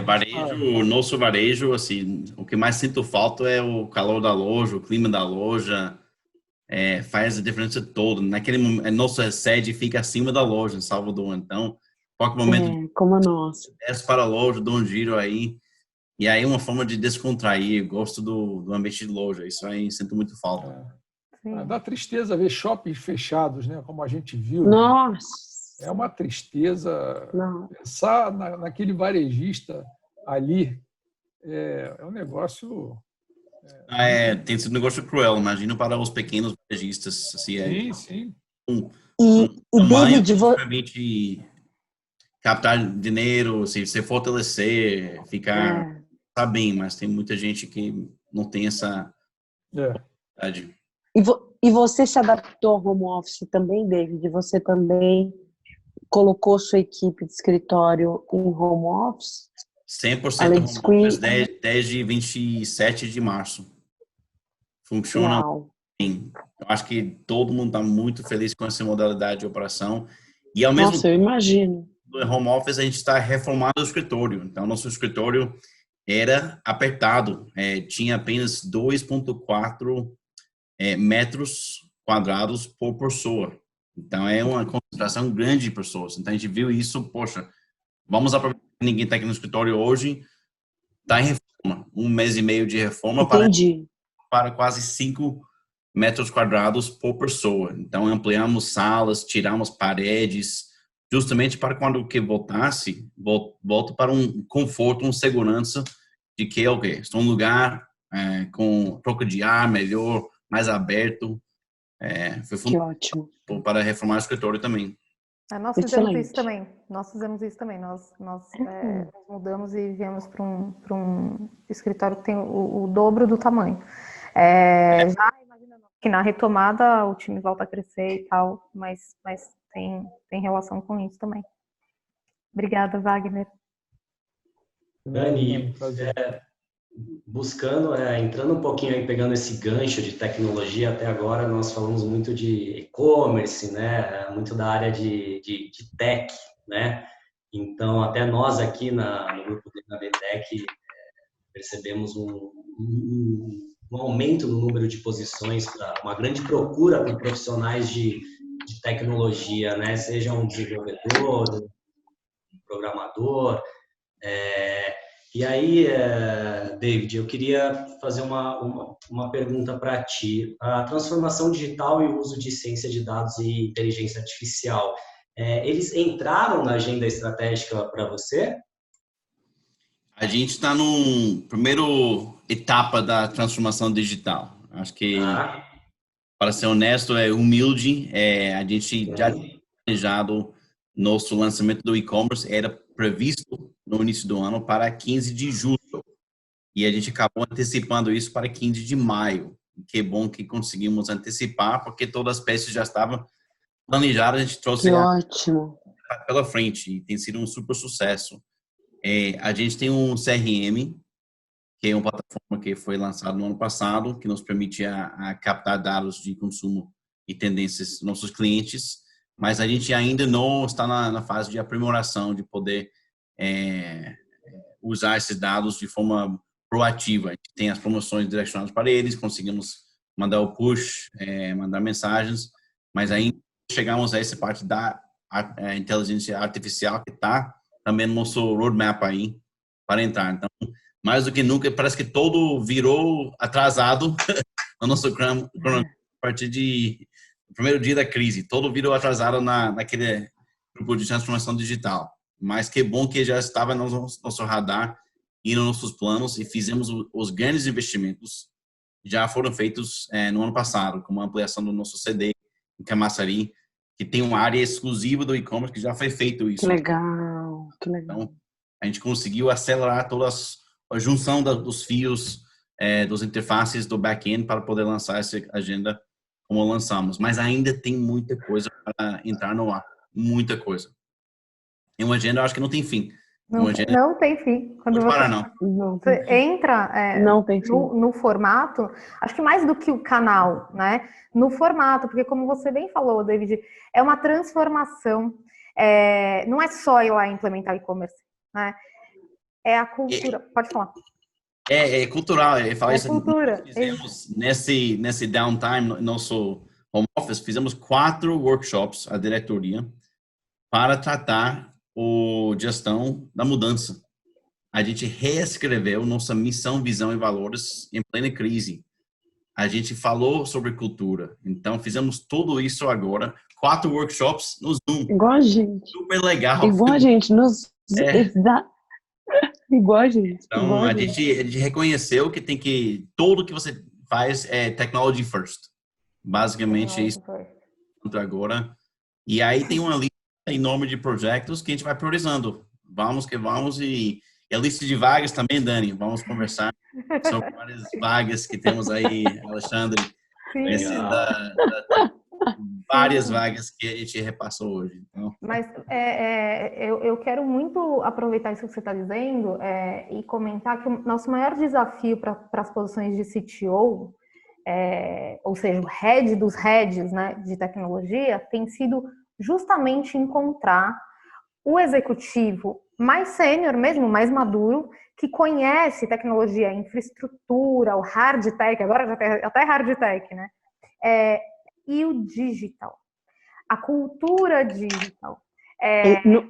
Varejo, nosso varejo, assim, o que mais sinto falta é o calor da loja, o clima da loja, faz a diferença toda. Naquele momento, nossa sede fica acima da loja, em Salvador, então, qualquer momento, como a nossa. desço para a loja, dou um giro aí, e aí é uma forma de descontrair. Eu gosto do ambiente de loja, isso aí sinto muito falta. Dá tristeza ver shoppings fechados, né? Como a gente viu. Nossa! É uma tristeza. Pensar naquele varejista ali é um negócio. Tem sido um negócio cruel, imagino para os pequenos varejistas. Assim, sim. E David, que permite captar dinheiro, assim, se fortalecer, ficar tá bem, mas tem muita gente que não tem essa verdade. E você se adaptou ao home office também, David? Você também colocou sua equipe de escritório em home office? 100% home office desde 27 de março. Funciona bem. Eu acho que todo mundo está muito feliz com essa modalidade de operação. E ao mesmo tempo, eu imagino. No home office, a gente está reformando o escritório. Então, nosso escritório era apertado. Tinha apenas 2,4 metros quadrados por pessoa. Então, é uma concentração grande de pessoas. Então, a gente viu isso, poxa, vamos aproveitar que ninguém está aqui no escritório hoje, está em reforma. 1 mês e meio de reforma para quase 5 metros quadrados por pessoa. Então, ampliamos salas, tiramos paredes, justamente para quando que voltasse, volta para um conforto, uma segurança de que, estou em um lugar com troca de ar melhor, mais aberto. Foi fundamental para reformar o escritório também. Nós fizemos isso também. Nós mudamos e viemos para um escritório que tem o dobro do tamanho. Já imagina que na retomada o time volta a crescer e tal, mas tem relação com isso também. Obrigada, Wagner. Dani, entrando um pouquinho aí, pegando esse gancho de tecnologia, até agora nós falamos muito de e-commerce, né? Muito da área de tech, né? Então, até nós aqui no grupo da BTech percebemos um aumento no número de posições, uma grande procura por profissionais de tecnologia, né? Seja um desenvolvedor, um programador. E aí, David, eu queria fazer uma pergunta para ti. A transformação digital e o uso de ciência de dados e inteligência artificial, eles entraram na agenda estratégica para você? A gente está no primeiro etapa da transformação digital. Acho que, para ser honesto, humilde. A gente já planejado nosso lançamento do e-commerce, era previsto no início do ano para 15 de julho. E a gente acabou antecipando isso para 15 de maio. Que bom que conseguimos antecipar, porque todas as peças já estavam planejadas, a gente trouxe Que ótimo. pela frente e tem sido um super sucesso. A gente tem um CRM, que é uma plataforma que foi lançada no ano passado, que nos permite a captar dados de consumo e tendências dos nossos clientes, mas a gente ainda não está na fase de aprimoração, de poder usar esses dados de forma proativa. A gente tem as promoções direcionadas para eles, conseguimos mandar o push, mandar mensagens, mas ainda chegamos a essa parte da inteligência artificial que está também no nosso roadmap aí para entrar. Então, mais do que nunca, parece que todo virou atrasado no nosso cronograma a partir do primeiro dia da crise. Todo virou atrasado naquele grupo de transformação digital. Mas que bom que já estava no nosso radar e nos nossos planos, e fizemos os grandes investimentos já foram feitos no ano passado, como a ampliação do nosso CD em Camaçari, que tem uma área exclusiva do e-commerce que já foi feito isso. Que legal, que legal. Então, a gente conseguiu acelerar toda a junção dos fios, dos interfaces do back-end para poder lançar essa agenda como lançamos. Mas ainda tem muita coisa para entrar no ar, muita coisa. E uma agenda, eu acho que não tem fim. Não tem fim. Quando você entra no formato, acho que mais do que o canal, né? No formato, porque como você bem falou, David, é uma transformação. Não é só ir lá implementar e-commerce, né? É a cultura. Pode falar. É cultural. Cultura. Fizemos nesse downtime, no nosso home office, fizemos 4 workshops, a diretoria, para tratar gestão da mudança. A gente reescreveu nossa missão, visão e valores em plena crise. A gente falou sobre cultura. Então, fizemos tudo isso agora. 4 workshops no Zoom. Igual a gente. Super legal. Igual a gente. Igual a gente. Então, a gente reconheceu que tudo que você faz é technology first. Basicamente, isso agora. E aí tem uma lista enorme de projetos que a gente vai priorizando. Vamos que vamos. E a lista de vagas também, Dani. Vamos conversar sobre várias vagas que temos aí, Alexandre. Várias vagas que a gente repassou hoje. Então. Mas eu quero muito aproveitar isso que você está dizendo e comentar que o nosso maior desafio para as posições de CTO, ou seja, o head dos heads, né, de tecnologia, tem sido justamente encontrar o executivo mais sênior mesmo, mais maduro, que conhece tecnologia, infraestrutura, o hard tech, agora já tem até hard tech, né? E o digital, a cultura digital.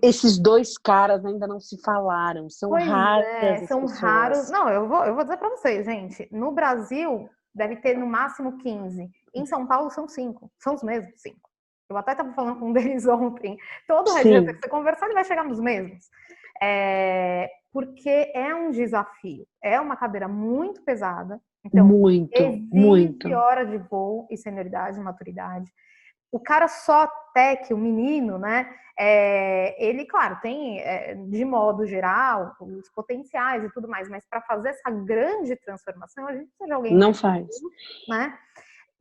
Esses 2 caras ainda não se falaram, são raros. São raros. Não, eu vou dizer para vocês, gente, no Brasil deve ter no máximo 15, em São Paulo são 5, são os mesmos 5. Eu até estava falando com um deles ontem. Todo head que você conversar, ele vai chegar nos mesmos. Porque é um desafio. É uma cadeira muito pesada. Então, exige hora de voo e senioridade, maturidade. O cara só tech, o menino, né? Ele, claro, tem, de modo geral, os potenciais e tudo mais, mas para fazer essa grande transformação, a gente precisa de alguém... Não faz. Né?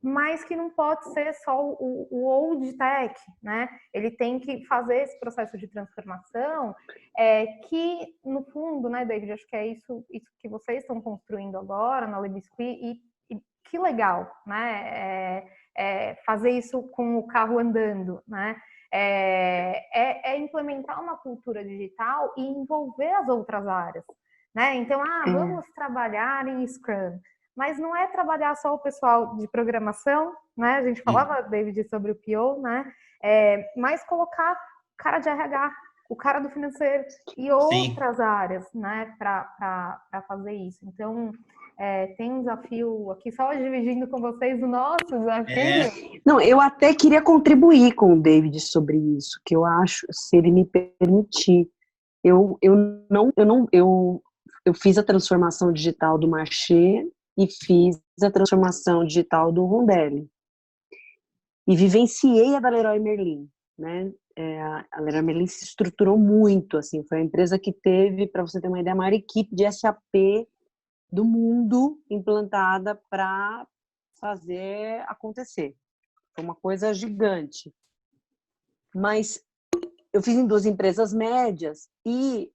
Mas que não pode ser só o old tech, né? Ele tem que fazer esse processo de transformação que, no fundo, né, David, acho que é isso que vocês estão construindo agora na LibSquee e que legal, né? Fazer isso com o carro andando, né? Implementar uma cultura digital e envolver as outras áreas, né? Então, vamos trabalhar em Scrum. Mas não é trabalhar só o pessoal de programação, né? A gente falava, David, sobre o PO, né? Mas colocar o cara de RH, o cara do financeiro e outras áreas, né? Para fazer isso. Então, tem um desafio aqui, só dividindo com vocês o nosso desafio. Não, eu até queria contribuir com o David sobre isso, que eu acho, se ele me permitir. Eu fiz a transformação digital do Marché e fiz a transformação digital do Rondelli. E vivenciei a da Leroy Merlin, né? a Leroy Merlin se estruturou muito, assim, foi a empresa que teve, para você ter uma ideia, a maior equipe de SAP do mundo implantada para fazer acontecer. Foi uma coisa gigante. Mas eu fiz em 2 empresas médias e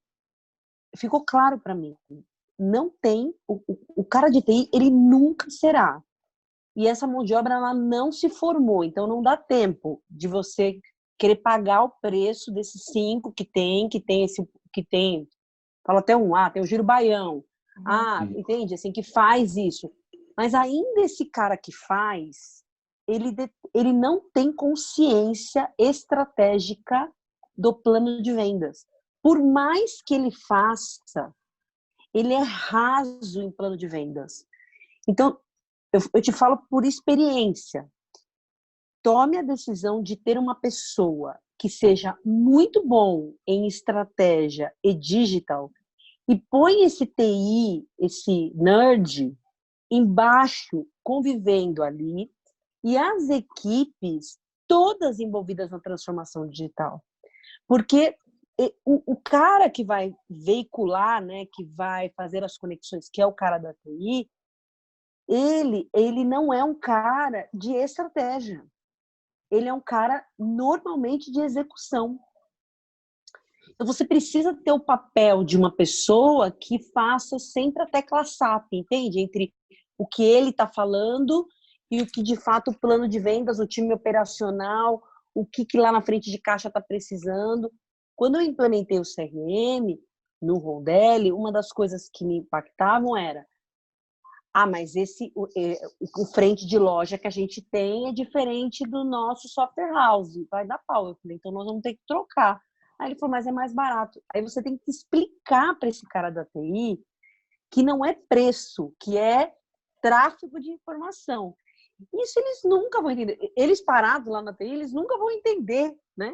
ficou claro para mim, não tem, o cara de TI, ele nunca será. E essa mão de obra, ela não se formou, então não dá tempo de você querer pagar o preço desses 5 que tem esse, que tem, fala até tem o Giro Baião, entende? Assim, que faz isso. Mas ainda esse cara que faz, ele não tem consciência estratégica do plano de vendas. Por mais que ele faça, ele é raso em plano de vendas. Então, eu te falo por experiência. Tome a decisão de ter uma pessoa que seja muito bom em estratégia e digital e põe esse TI, esse nerd, embaixo, convivendo ali, e as equipes todas envolvidas na transformação digital. Porque o cara que vai veicular, né, que vai fazer as conexões, que é o cara da TI, ele não é um cara de estratégia. Ele é um cara normalmente de execução. Então você precisa ter o papel de uma pessoa que faça sempre a tecla SAP, entende? Entre o que ele está falando e o que de fato o plano de vendas, o time operacional, o que lá na frente de caixa está precisando. Quando eu implementei o CRM no Rondelli, uma das coisas que me impactavam era mas o frente de loja que a gente tem é diferente do nosso software house, vai dar pau. Eu falei, então nós vamos ter que trocar. Aí ele falou, mas é mais barato. Aí você tem que explicar para esse cara da TI que não é preço, que é tráfego de informação. Isso eles nunca vão entender. Eles parados lá na TI, eles nunca vão entender, né,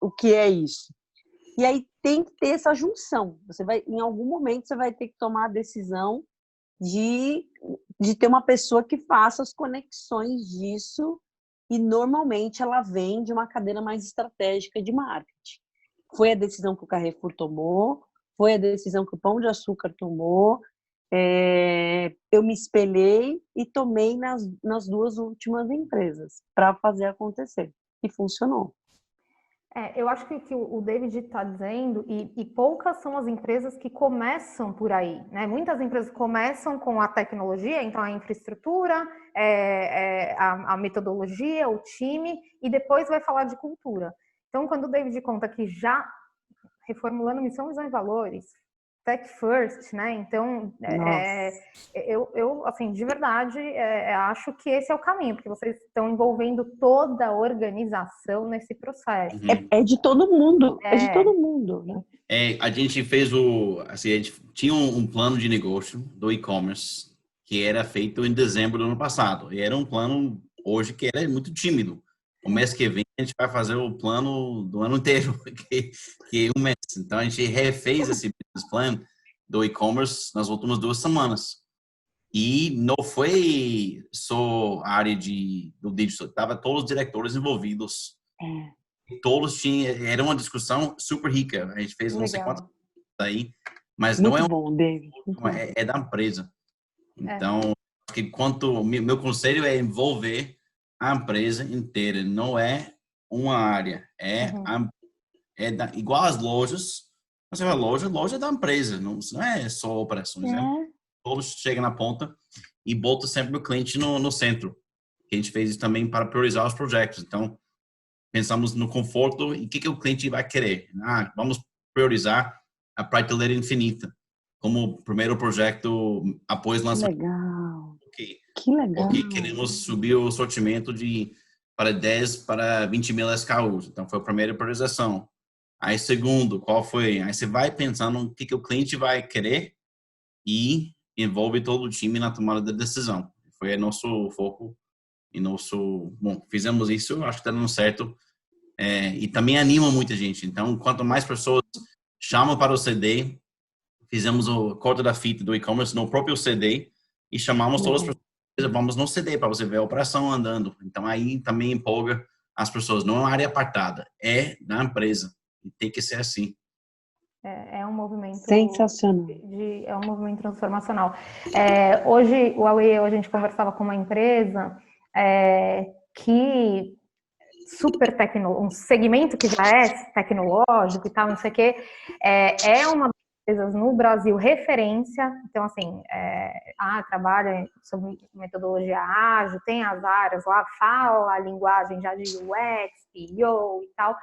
o que é isso. E aí tem que ter essa junção. Em algum momento, você vai ter que tomar a decisão de ter uma pessoa que faça as conexões disso, e normalmente ela vem de uma cadeira mais estratégica de marketing. Foi a decisão que o Carrefour tomou, foi a decisão que o Pão de Açúcar tomou, eu me espelhei e tomei nas 2 últimas empresas para fazer acontecer, e funcionou. Eu acho que o David está dizendo, e poucas são as empresas que começam por aí, né? Muitas empresas começam com a tecnologia, então a infraestrutura, a metodologia, o time, e depois vai falar de cultura. Então, quando o David conta que já reformulando missão, visão e valores, tech first, né? Então, eu assim, de verdade, acho que esse é o caminho, porque vocês estão envolvendo toda a organização nesse processo. É de todo mundo, é de todo mundo, né? A gente fez a gente tinha um plano de negócio do e-commerce que era feito em dezembro do ano passado, e era um plano hoje que era muito tímido. O mês que vem a gente vai fazer o plano do ano inteiro, que é um mês. Então a gente refez esse business plan do e-commerce nas últimas 2 semanas. E não foi só a área do digital, tava todos os diretores envolvidos. Todos tinham, era uma discussão super rica. A gente fez não sei quantas aí, mas muito não é bom, David. É da empresa. Então, acho que meu conselho é envolver a empresa inteira, não é uma área, igual as lojas. Você vai loja é da empresa, não é só operações, né? Todos chegam na ponta e bota sempre o cliente no centro. A gente fez isso também para priorizar os projetos. Então, pensamos no conforto e o que o cliente vai querer. Vamos priorizar a prateleira infinita como primeiro projeto após o lançamento. Legal. Que legal. Porque queremos subir o sortimento para 10 para 20 mil SKUs. Então, foi a primeira priorização. Aí, segundo, qual foi? Aí você vai pensando no que o cliente vai querer e envolve todo o time na tomada da decisão. Foi nosso foco e fizemos isso, acho que está dando certo. E também anima muita gente. Então, quanto mais pessoas chamam para o CD, fizemos o corte da fita do e-commerce no próprio CD e chamamos todas as pessoas, vamos no CD para você ver a operação andando. Então, aí também empolga as pessoas, não é uma área apartada, é na empresa. E tem que ser assim. É um movimento Sensacional. É um movimento transformacional. Hoje, o Ale, a gente conversava com uma empresa que um segmento que já é tecnológico e tal, não sei o quê, é uma das empresas no Brasil referência. Então, assim, trabalha sobre metodologia ágil, tem as áreas lá, fala a linguagem já de UX, PO e tal.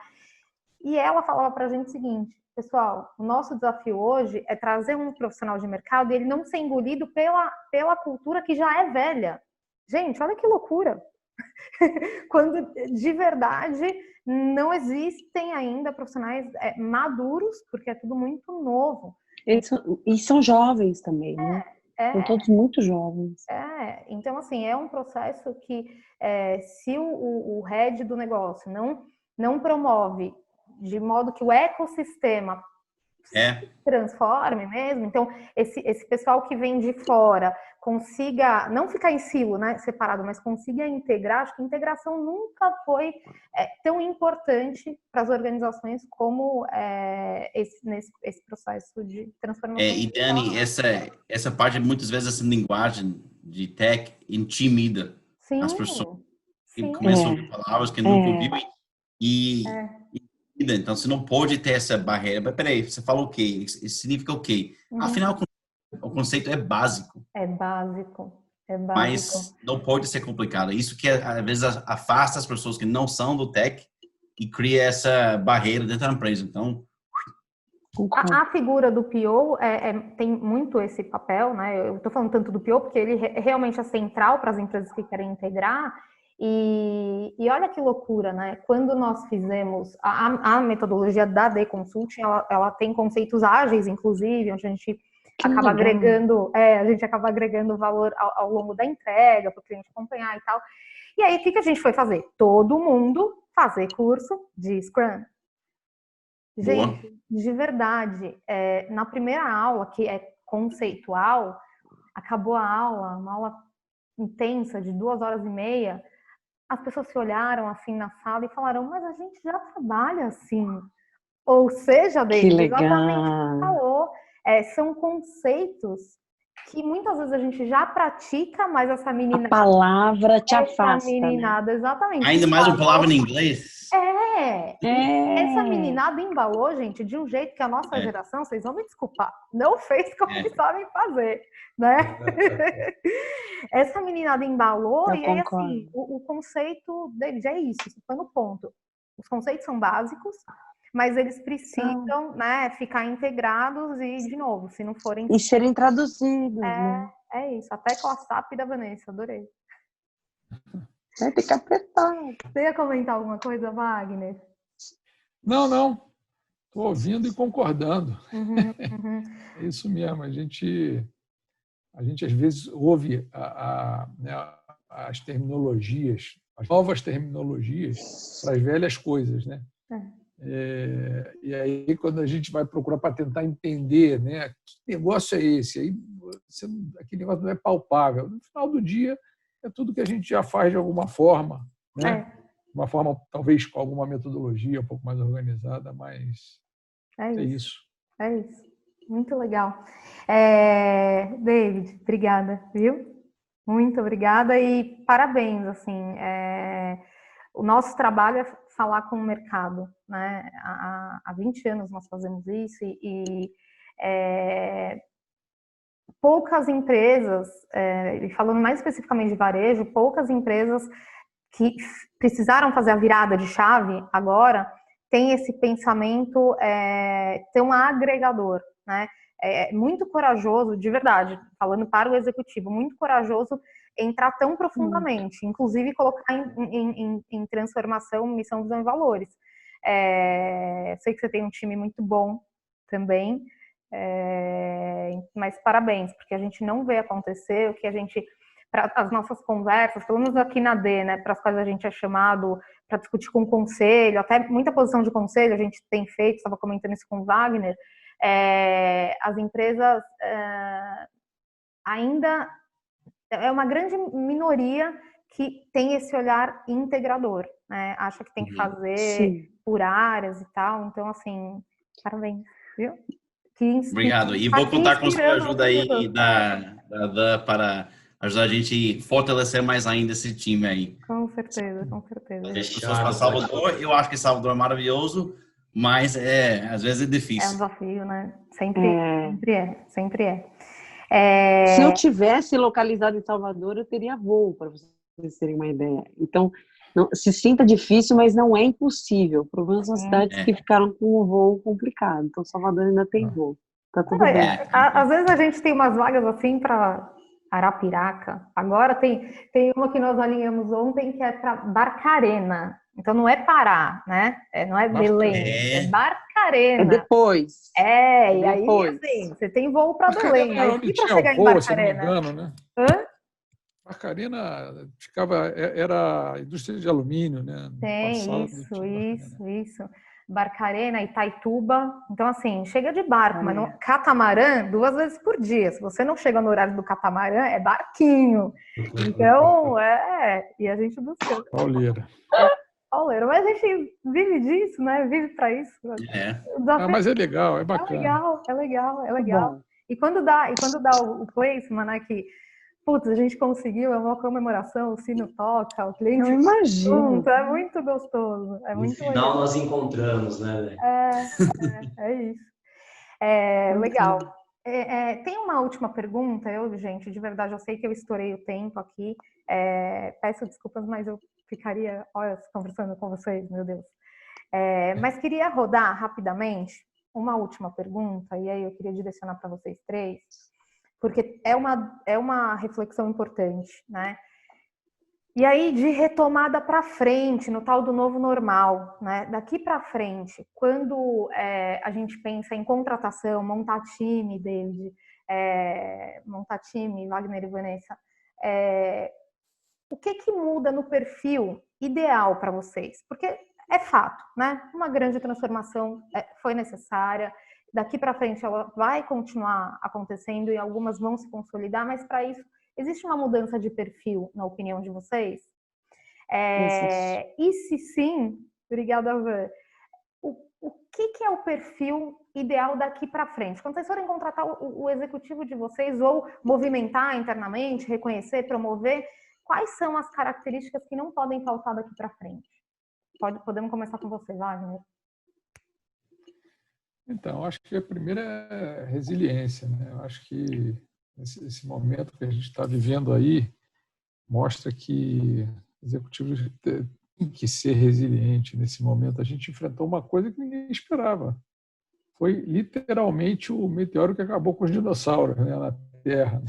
E ela falava para a gente o seguinte: pessoal, o nosso desafio hoje é trazer um profissional de mercado e ele não ser engolido pela cultura que já é velha. Gente, olha que loucura! Quando de verdade não existem ainda profissionais maduros, porque é tudo muito novo. E são jovens também, né? São todos muito jovens. Então, assim, é um processo que se o head do negócio não promove de modo que o ecossistema se transforme mesmo, então esse pessoal que vem de fora consiga não ficar em silo, né, separado, mas consiga integrar. Acho que a integração nunca foi tão importante para as organizações como esse processo de transformação. E Dani, essa parte, muitas vezes, essa linguagem de tech intimida as pessoas que começam a ouvir palavras que nunca ouviu então você não pode ter essa barreira. Mas peraí, você fala o quê? Isso significa o quê? Afinal, o conceito é básico. É básico. Mas não pode ser complicado. Isso que às vezes afasta as pessoas que não são do tech e cria essa barreira dentro da empresa. Então, a figura do PO tem muito esse papel, né? Eu estou falando tanto do PO porque ele realmente é central para as empresas que querem integrar. E olha que loucura, né? Quando nós fizemos a metodologia da D Consulting, ela tem conceitos ágeis, inclusive, onde a gente acaba agregando valor ao longo da entrega para o cliente acompanhar e tal. E aí, o que a gente foi fazer? Todo mundo fazer curso de Scrum. Gente, de verdade, na primeira aula, que é conceitual, acabou a aula, uma aula intensa de 2 horas e meia, as pessoas se olharam assim na sala e falaram: mas a gente já trabalha assim. Ou seja, David, exatamente o que falou. São conceitos que muitas vezes a gente já pratica, mas essa meninada... A palavra te afasta, meninada, né? exatamente. Ainda mais uma palavra em inglês. Essa meninada embalou, gente, de um jeito que a nossa geração, vocês vão me desculpar, não fez como eles sabem fazer, né? Essa meninada embalou. E aí, assim, o conceito deles é isso foi no ponto. Os conceitos são básicos, mas eles precisam, né, ficar integrados e, de novo, se não forem... E serem traduzidos, né? É isso, até com a SAP da Vanessa, adorei. Vai ter que apertar. Você ia comentar alguma coisa, Wagner? Não. Estou ouvindo e concordando. Uhum. É isso mesmo. A gente às vezes ouve as terminologias, as novas terminologias para as velhas coisas, né? E aí, quando a gente vai procurar para tentar entender, né, que negócio é esse, aí aquele negócio não é palpável. No final do dia, é tudo que a gente já faz de alguma forma, né? Uma forma, talvez, com alguma metodologia um pouco mais organizada, mas é isso. É isso. Muito legal. David, obrigada, viu? Muito obrigada e parabéns, assim. O nosso trabalho é falar com o mercado, né? Há 20 anos nós fazemos isso e poucas empresas, falando mais especificamente de varejo, poucas empresas que precisaram fazer a virada de chave agora têm esse pensamento tão agregador, né? É muito corajoso, de verdade, falando para o executivo, muito corajoso entrar tão profundamente, inclusive colocar em transformação, missão, visão e valores. Sei que você tem um time muito bom também, mas parabéns, porque a gente não vê acontecer o que a gente... Para as nossas conversas, pelo menos aqui na D, né, para as quais a gente é chamado para discutir com o conselho, até muita posição de conselho a gente tem feito, estava comentando isso com o Wagner, as empresas ainda... É uma grande minoria que tem esse olhar integrador, né? Acha que tem que fazer Sim. por áreas e tal. Então, assim, parabéns, viu? Obrigado. E tá vou aqui contar com a sua inspirando ajuda outras aí pessoas. da para ajudar a gente a fortalecer mais ainda esse time aí. Com certeza, com certeza. As pessoas para Fechado. Salvador, eu acho que Salvador é maravilhoso, mas às vezes é É um difícil. desafio, né? Sempre é, sempre é. Se eu tivesse localizado em Salvador, eu teria voo, para vocês terem uma ideia. Então, se sinta difícil, mas não é impossível. O problema são as cidades que ficaram com o voo complicado. Então, Salvador ainda tem voo. Tá tudo bem. Às vezes a gente tem umas vagas assim para Arapiraca. Agora tem uma que nós alinhamos ontem que é para Barcarena. Então não é Pará, né? Não é Belém, é Barcarena. É depois. E aí assim, você tem voo para Belém. Barcarena, Aí onde para tinha chegar em voo, se não me Barcarena. engano, né? Hã? Barcarena era indústria de alumínio, né? Tem, isso. Barcarena, Itaituba. Então, assim, chega de barco, mas no catamarã 2 vezes por dia. Se você não chega no horário do catamarã, é barquinho. Então, e a gente busca. Pauleira. Pauleira, mas a gente vive disso, né? Vive para isso. Mas é legal, é bacana. É legal. E quando dá o placement, né, que putz, a gente conseguiu, é uma comemoração, o sino toca, o cliente... Eu imagino. Junto, é muito gostoso. No final nós encontramos, né? É isso. Legal. Tem uma última pergunta, gente, de verdade, eu sei que eu estourei o tempo aqui. Peço desculpas, mas eu ficaria horas conversando com vocês, meu Deus. Mas queria rodar rapidamente uma última pergunta, e aí eu queria direcionar para vocês 3. Porque é uma reflexão importante, né? E aí, de retomada para frente, no tal do novo normal, né? Daqui para frente, quando a gente pensa em contratação, montar time, David, montar time, Wagner e Vanessa, o que muda no perfil ideal para vocês? Porque é fato, né? Uma grande transformação foi necessária. Daqui para frente ela vai continuar acontecendo e algumas vão se consolidar, mas para isso existe uma mudança de perfil, na opinião de vocês? E se sim, obrigada, Van, o que é o perfil ideal daqui para frente? Quando vocês forem contratar o executivo de vocês ou movimentar internamente, reconhecer, promover, quais são as características que não podem faltar daqui para frente? Podemos começar com você, Wagner. Então, acho que a primeira é resiliência, né? Eu acho que esse momento que a gente está vivendo aí mostra que executivos têm que ser resilientes nesse momento. A gente enfrentou uma coisa que ninguém esperava. Foi literalmente o meteoro que acabou com os dinossauros, né, na Terra.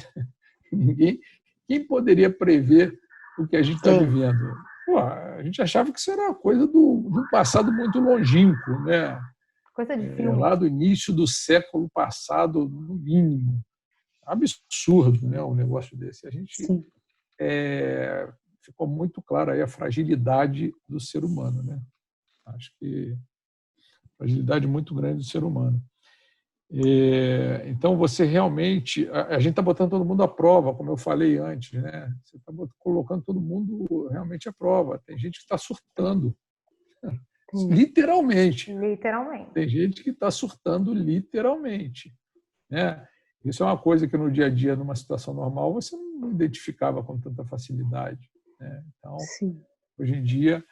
Quem poderia prever o que a gente está vivendo? A gente achava que isso era uma coisa do passado muito longínquo, né? Coisa de filme. Lá do início do século passado, no mínimo. Absurdo, né, um negócio desse. A gente ficou muito claro aí a fragilidade do ser humano, né? Acho que fragilidade muito grande do ser humano. Então, você realmente... A gente está botando todo mundo à prova, como eu falei antes, né? Você está colocando todo mundo realmente à prova. Tem gente que está surtando. Literalmente. Tem gente que está surtando literalmente, né? Isso é uma coisa que no dia a dia, numa situação normal, você não identificava com tanta facilidade, né? Então, hoje em dia,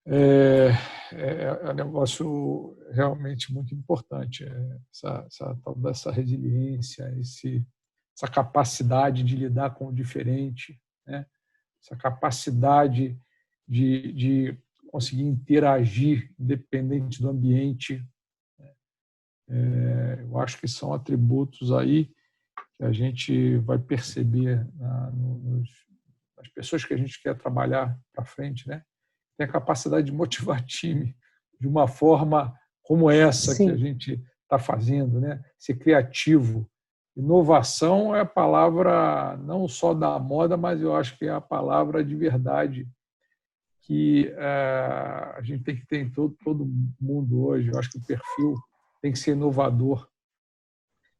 é um negócio realmente muito importante, essa resiliência, essa capacidade de lidar com o diferente, né? Essa capacidade de conseguir interagir independente do ambiente. Eu acho que são atributos aí que a gente vai perceber nas pessoas que a gente quer trabalhar para frente, né? Tem a capacidade de motivar time de uma forma como essa que a gente está fazendo, né? Ser criativo. Inovação é a palavra não só da moda, mas eu acho que é a palavra de verdade que a gente tem que ter em todo mundo hoje. Eu acho que o perfil tem que ser inovador.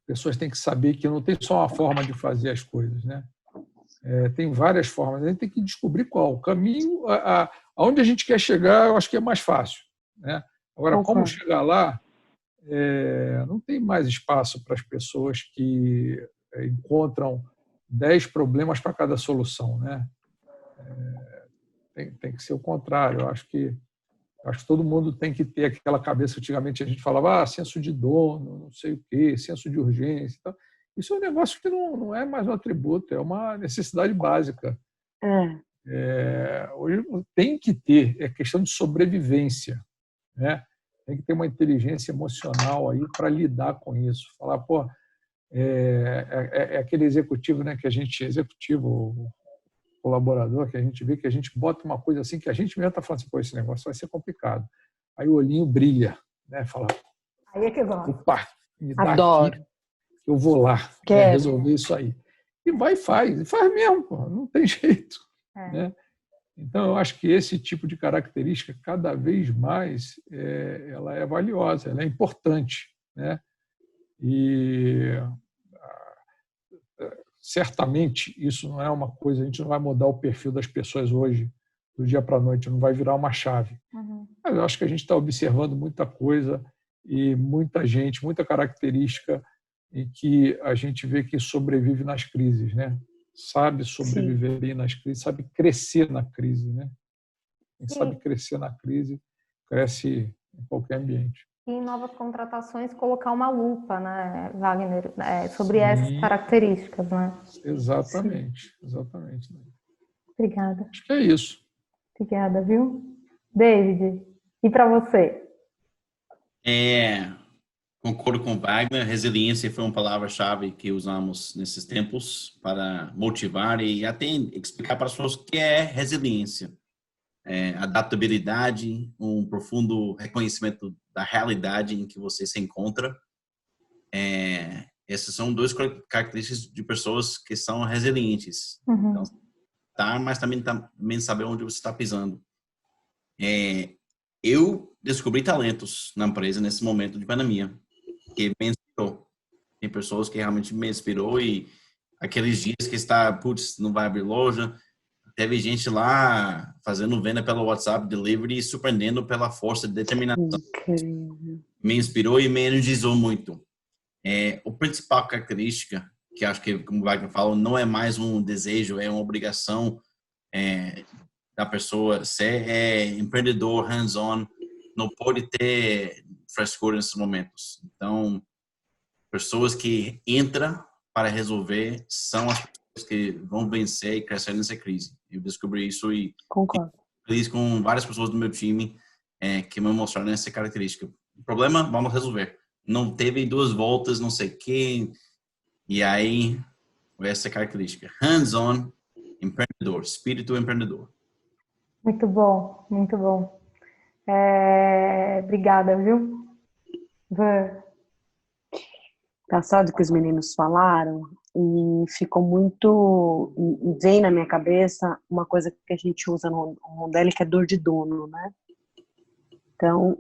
Pessoas têm que saber que não tem só uma forma de fazer as coisas, né? Tem várias formas. A gente tem que descobrir qual. O caminho, Aonde a gente quer chegar, eu acho que é mais fácil, né? Agora, como Concordo. chegar lá, não tem mais espaço para as pessoas que encontram 10 problemas para cada solução, né? Tem que ser o contrário. Eu acho que todo mundo tem que ter aquela cabeça. Antigamente a gente falava senso de dono, não sei o quê, senso de urgência. E tal. Isso é um negócio que não é mais um atributo, é uma necessidade básica. Hoje tem que ter, é questão de sobrevivência, né? Tem que ter uma inteligência emocional aí para lidar com isso. Falar, pô, é aquele executivo, né, executivo, colaborador, que a gente vê que a gente bota uma coisa assim que a gente mesmo está falando assim, pô, esse negócio vai ser complicado. Aí o olhinho brilha, né? Fala, Aí é que gosta. opa, me dá Adoro. aqui, eu vou lá resolver isso aí. E vai e faz mesmo, pô, não tem jeito. Né? Então, eu acho que esse tipo de característica, cada vez mais, ela é valiosa, ela é importante. Né? E certamente isso não é uma coisa, a gente não vai mudar o perfil das pessoas hoje, do dia para a noite, não vai virar uma chave. Mas eu acho que a gente está observando muita coisa e muita gente, muita característica em que a gente vê que sobrevive nas crises, né? Sabe sobreviver bem nas crises, sabe crescer na crise, né? Quem sabe crescer na crise, cresce em qualquer ambiente. E em novas contratações, colocar uma lupa, né, Wagner, sobre essas características, né? Exatamente. Obrigada. Acho que é isso. Obrigada, viu? David, e para você? Concordo com o Wagner. Resiliência foi uma palavra-chave que usamos nesses tempos para motivar e até explicar para as pessoas o que é resiliência. Adaptabilidade, um profundo reconhecimento da realidade em que você se encontra. Essas são duas características de pessoas que são resilientes. Então, mas também saber onde você está pisando. Eu descobri talentos na empresa nesse momento de pandemia, que me inspirou. Tem pessoas que realmente me inspirou e aqueles dias que não vai abrir loja, teve gente lá fazendo venda pelo WhatsApp Delivery e surpreendendo pela força de determinação. Incrível. Me inspirou e me energizou muito. O principal característica, que acho que, como o Wagner falou, não é mais um desejo, é uma obrigação da pessoa ser empreendedor, hands-on, não pode ter frescura nesses momentos. Então, pessoas que entram para resolver são as pessoas que vão vencer e crescer nessa crise. Eu descobri isso e Concordo. feliz com várias pessoas do meu time que me mostraram essa característica. O problema, vamos resolver. Não teve 2 voltas, não sei quem. E aí, essa característica. Hands-on, empreendedor, espírito empreendedor. Muito bom, muito bom. Obrigada, viu? Engraçado que os meninos falaram e ficou muito... Vem na minha cabeça uma coisa que a gente usa no Rondelli, que é dor de dono, né? Então,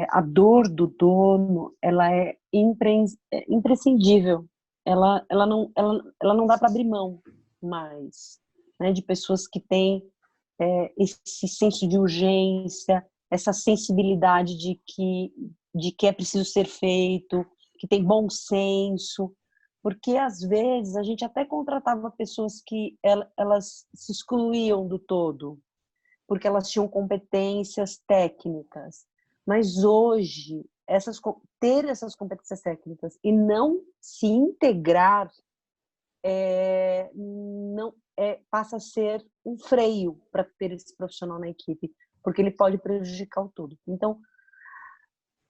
a dor do dono, ela é imprescindível. Ela não dá para abrir mão mais, né? De pessoas que têm esse senso de urgência, essa sensibilidade de que é preciso ser feito, que tem bom senso, porque às vezes a gente até contratava pessoas que elas se excluíam do todo, porque elas tinham competências técnicas, mas hoje ter essas competências técnicas e não se integrar passa a ser um freio para ter esse profissional na equipe, porque ele pode prejudicar o todo. Então,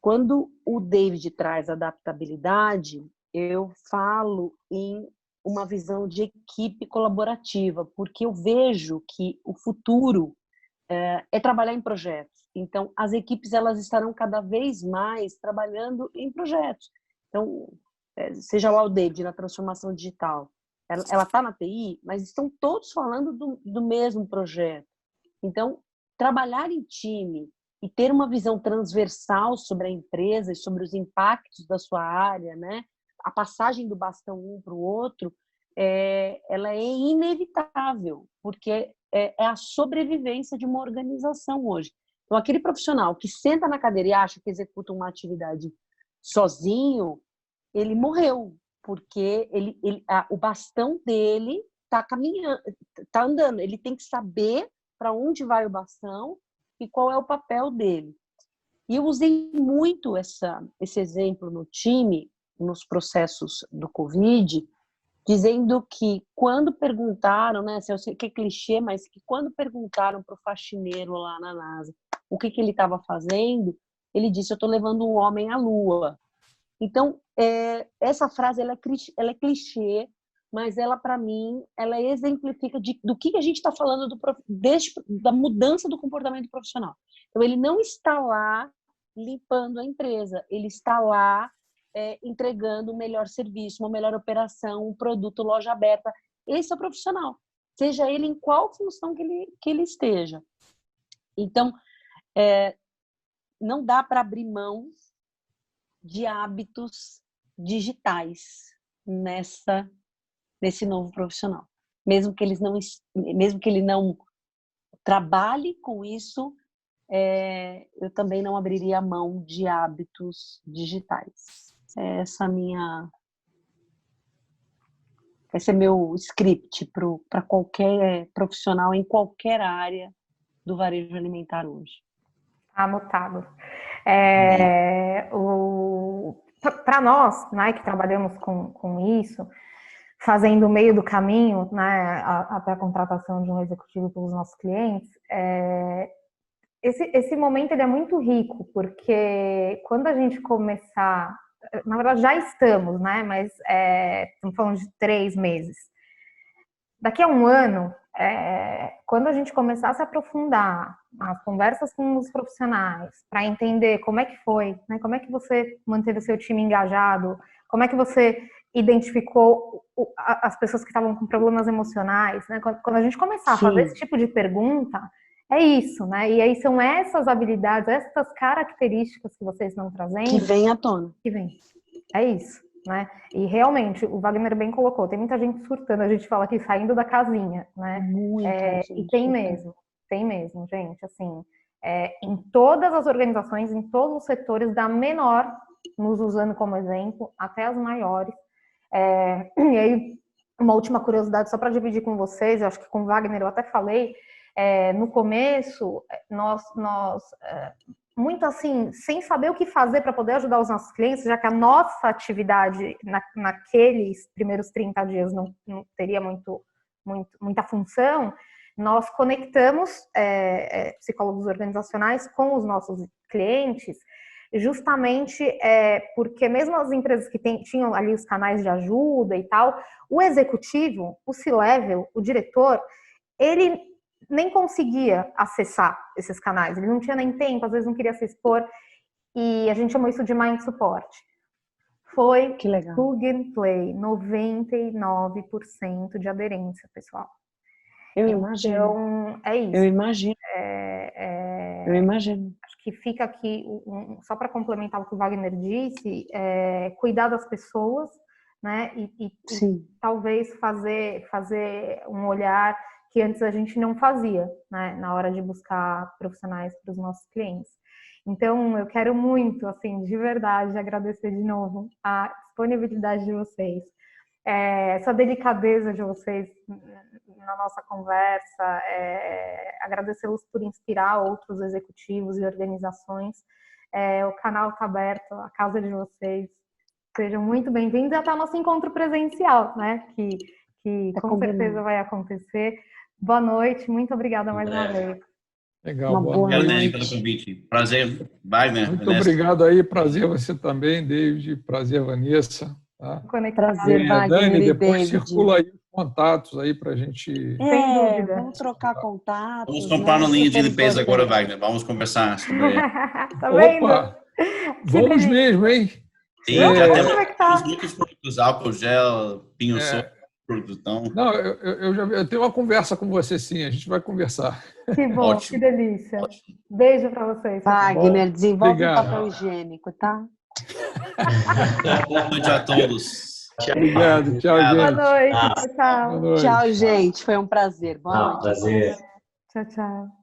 quando o David traz adaptabilidade, eu falo em uma visão de equipe colaborativa, porque eu vejo que o futuro é trabalhar em projetos. Então, as equipes elas estarão cada vez mais trabalhando em projetos. Então, seja lá o David na transformação digital, ela está na TI, mas estão todos falando do mesmo projeto. Então, trabalhar em time e ter uma visão transversal sobre a empresa e sobre os impactos da sua área, né? A passagem do bastão um para o outro, ela é inevitável, porque é a sobrevivência de uma organização hoje. Então, aquele profissional que senta na cadeira e acha que executa uma atividade sozinho, ele morreu, porque o bastão dele está caminhando, está andando. Ele tem que saber para onde vai o bastão e qual é o papel dele. E eu usei muito esse exemplo no time, nos processos do Covid, dizendo que quando perguntaram, né, eu sei que é clichê, mas que quando perguntaram para o faxineiro lá na NASA o que ele estava fazendo, ele disse: eu estou levando um homem à Lua. Então, essa frase ela é clichê, mas ela, para mim, ela exemplifica do que a gente está falando da mudança do comportamento profissional. Então, ele não está lá limpando a empresa, ele está lá entregando um melhor serviço, uma melhor operação, um produto, loja aberta. Esse é o profissional, seja ele em qual função que ele esteja. Então, não dá para abrir mão de hábitos digitais nesse novo profissional. Mesmo que ele não trabalhe com isso, eu também não abriria a mão de hábitos digitais. Esse é meu script para qualquer profissional em qualquer área do varejo alimentar hoje. Anotado. Para nós, né, que trabalhamos com isso, fazendo o meio do caminho, né, até a contratação de um executivo pelos nossos clientes, esse momento ele é muito rico, porque quando a gente começar, na verdade já estamos, né, mas estamos falando de 3 meses. Daqui a um ano, quando a gente começar a se aprofundar nas conversas com os profissionais, para entender como é que foi, né, como é que você manteve o seu time engajado, como é que você identificou as pessoas que estavam com problemas emocionais, né? Quando a gente começar a fazer esse tipo de pergunta, é isso, né? E aí são essas habilidades, essas características que vocês estão trazendo que vem à tona. Que vem. É isso, né? E realmente, o Wagner bem colocou, tem muita gente surtando, a gente fala aqui, saindo da casinha, né? E tem mesmo, gente, assim, em todas as organizações, em todos os setores, da menor, nos usando como exemplo, até as maiores. E aí, uma última curiosidade, só para dividir com vocês, eu acho que com o Wagner eu até falei, no começo, nós muito assim, sem saber o que fazer para poder ajudar os nossos clientes, já que a nossa atividade naqueles primeiros 30 dias não teria muita função, nós conectamos psicólogos organizacionais com os nossos clientes, justamente porque mesmo as empresas que tinham ali os canais de ajuda e tal, o executivo, o C-level, o diretor, ele nem conseguia acessar esses canais, ele não tinha nem tempo, às vezes não queria se expor, e a gente chamou isso de Mind Support. Foi plug and play, 99% de aderência, pessoal. Eu imagino. Então, é isso. Eu imagino. Eu imagino. Acho que fica aqui, só para complementar o que o Wagner disse, cuidar das pessoas, né? E talvez fazer um olhar que antes a gente não fazia, né? Na hora de buscar profissionais para os nossos clientes. Então, eu quero muito, assim, de verdade, agradecer de novo a disponibilidade de vocês, essa delicadeza de vocês na nossa conversa, agradecê-los por inspirar outros executivos e organizações. O canal está aberto, a casa de vocês. Sejam muito bem-vindos e até o nosso encontro presencial, né? Que com certeza vai acontecer. Boa noite, muito obrigada mais uma vez. Legal, boa noite. Pelo convite. Prazer, Wagner. Muito obrigado aí, prazer você também, David, prazer, Vanessa. Tá? Prazer, Wagner Dani, e depois David. Circula aí os contatos aí pra gente... Sem dúvida. Vamos trocar contatos. Vamos comprar uma linha de limpeza agora, importante. Wagner. Vamos conversar sobre... Tá vendo? Opa! Vamos mesmo, hein? Sim, já temos tá? muitos produtos, álcool gel, pinho-sol, produtão. Não, eu tenho uma conversa com você, sim. A gente vai conversar. Que bom, Ótimo. que delícia. Ótimo. Beijo para vocês. Wagner, desenvolve Obrigado. um papel higiênico, tá? Boa noite a todos. Obrigado, tchau, Boa gente. noite, tchau. Boa noite. Tchau, gente. Foi um prazer. Boa noite. Prazer. Tchau, tchau.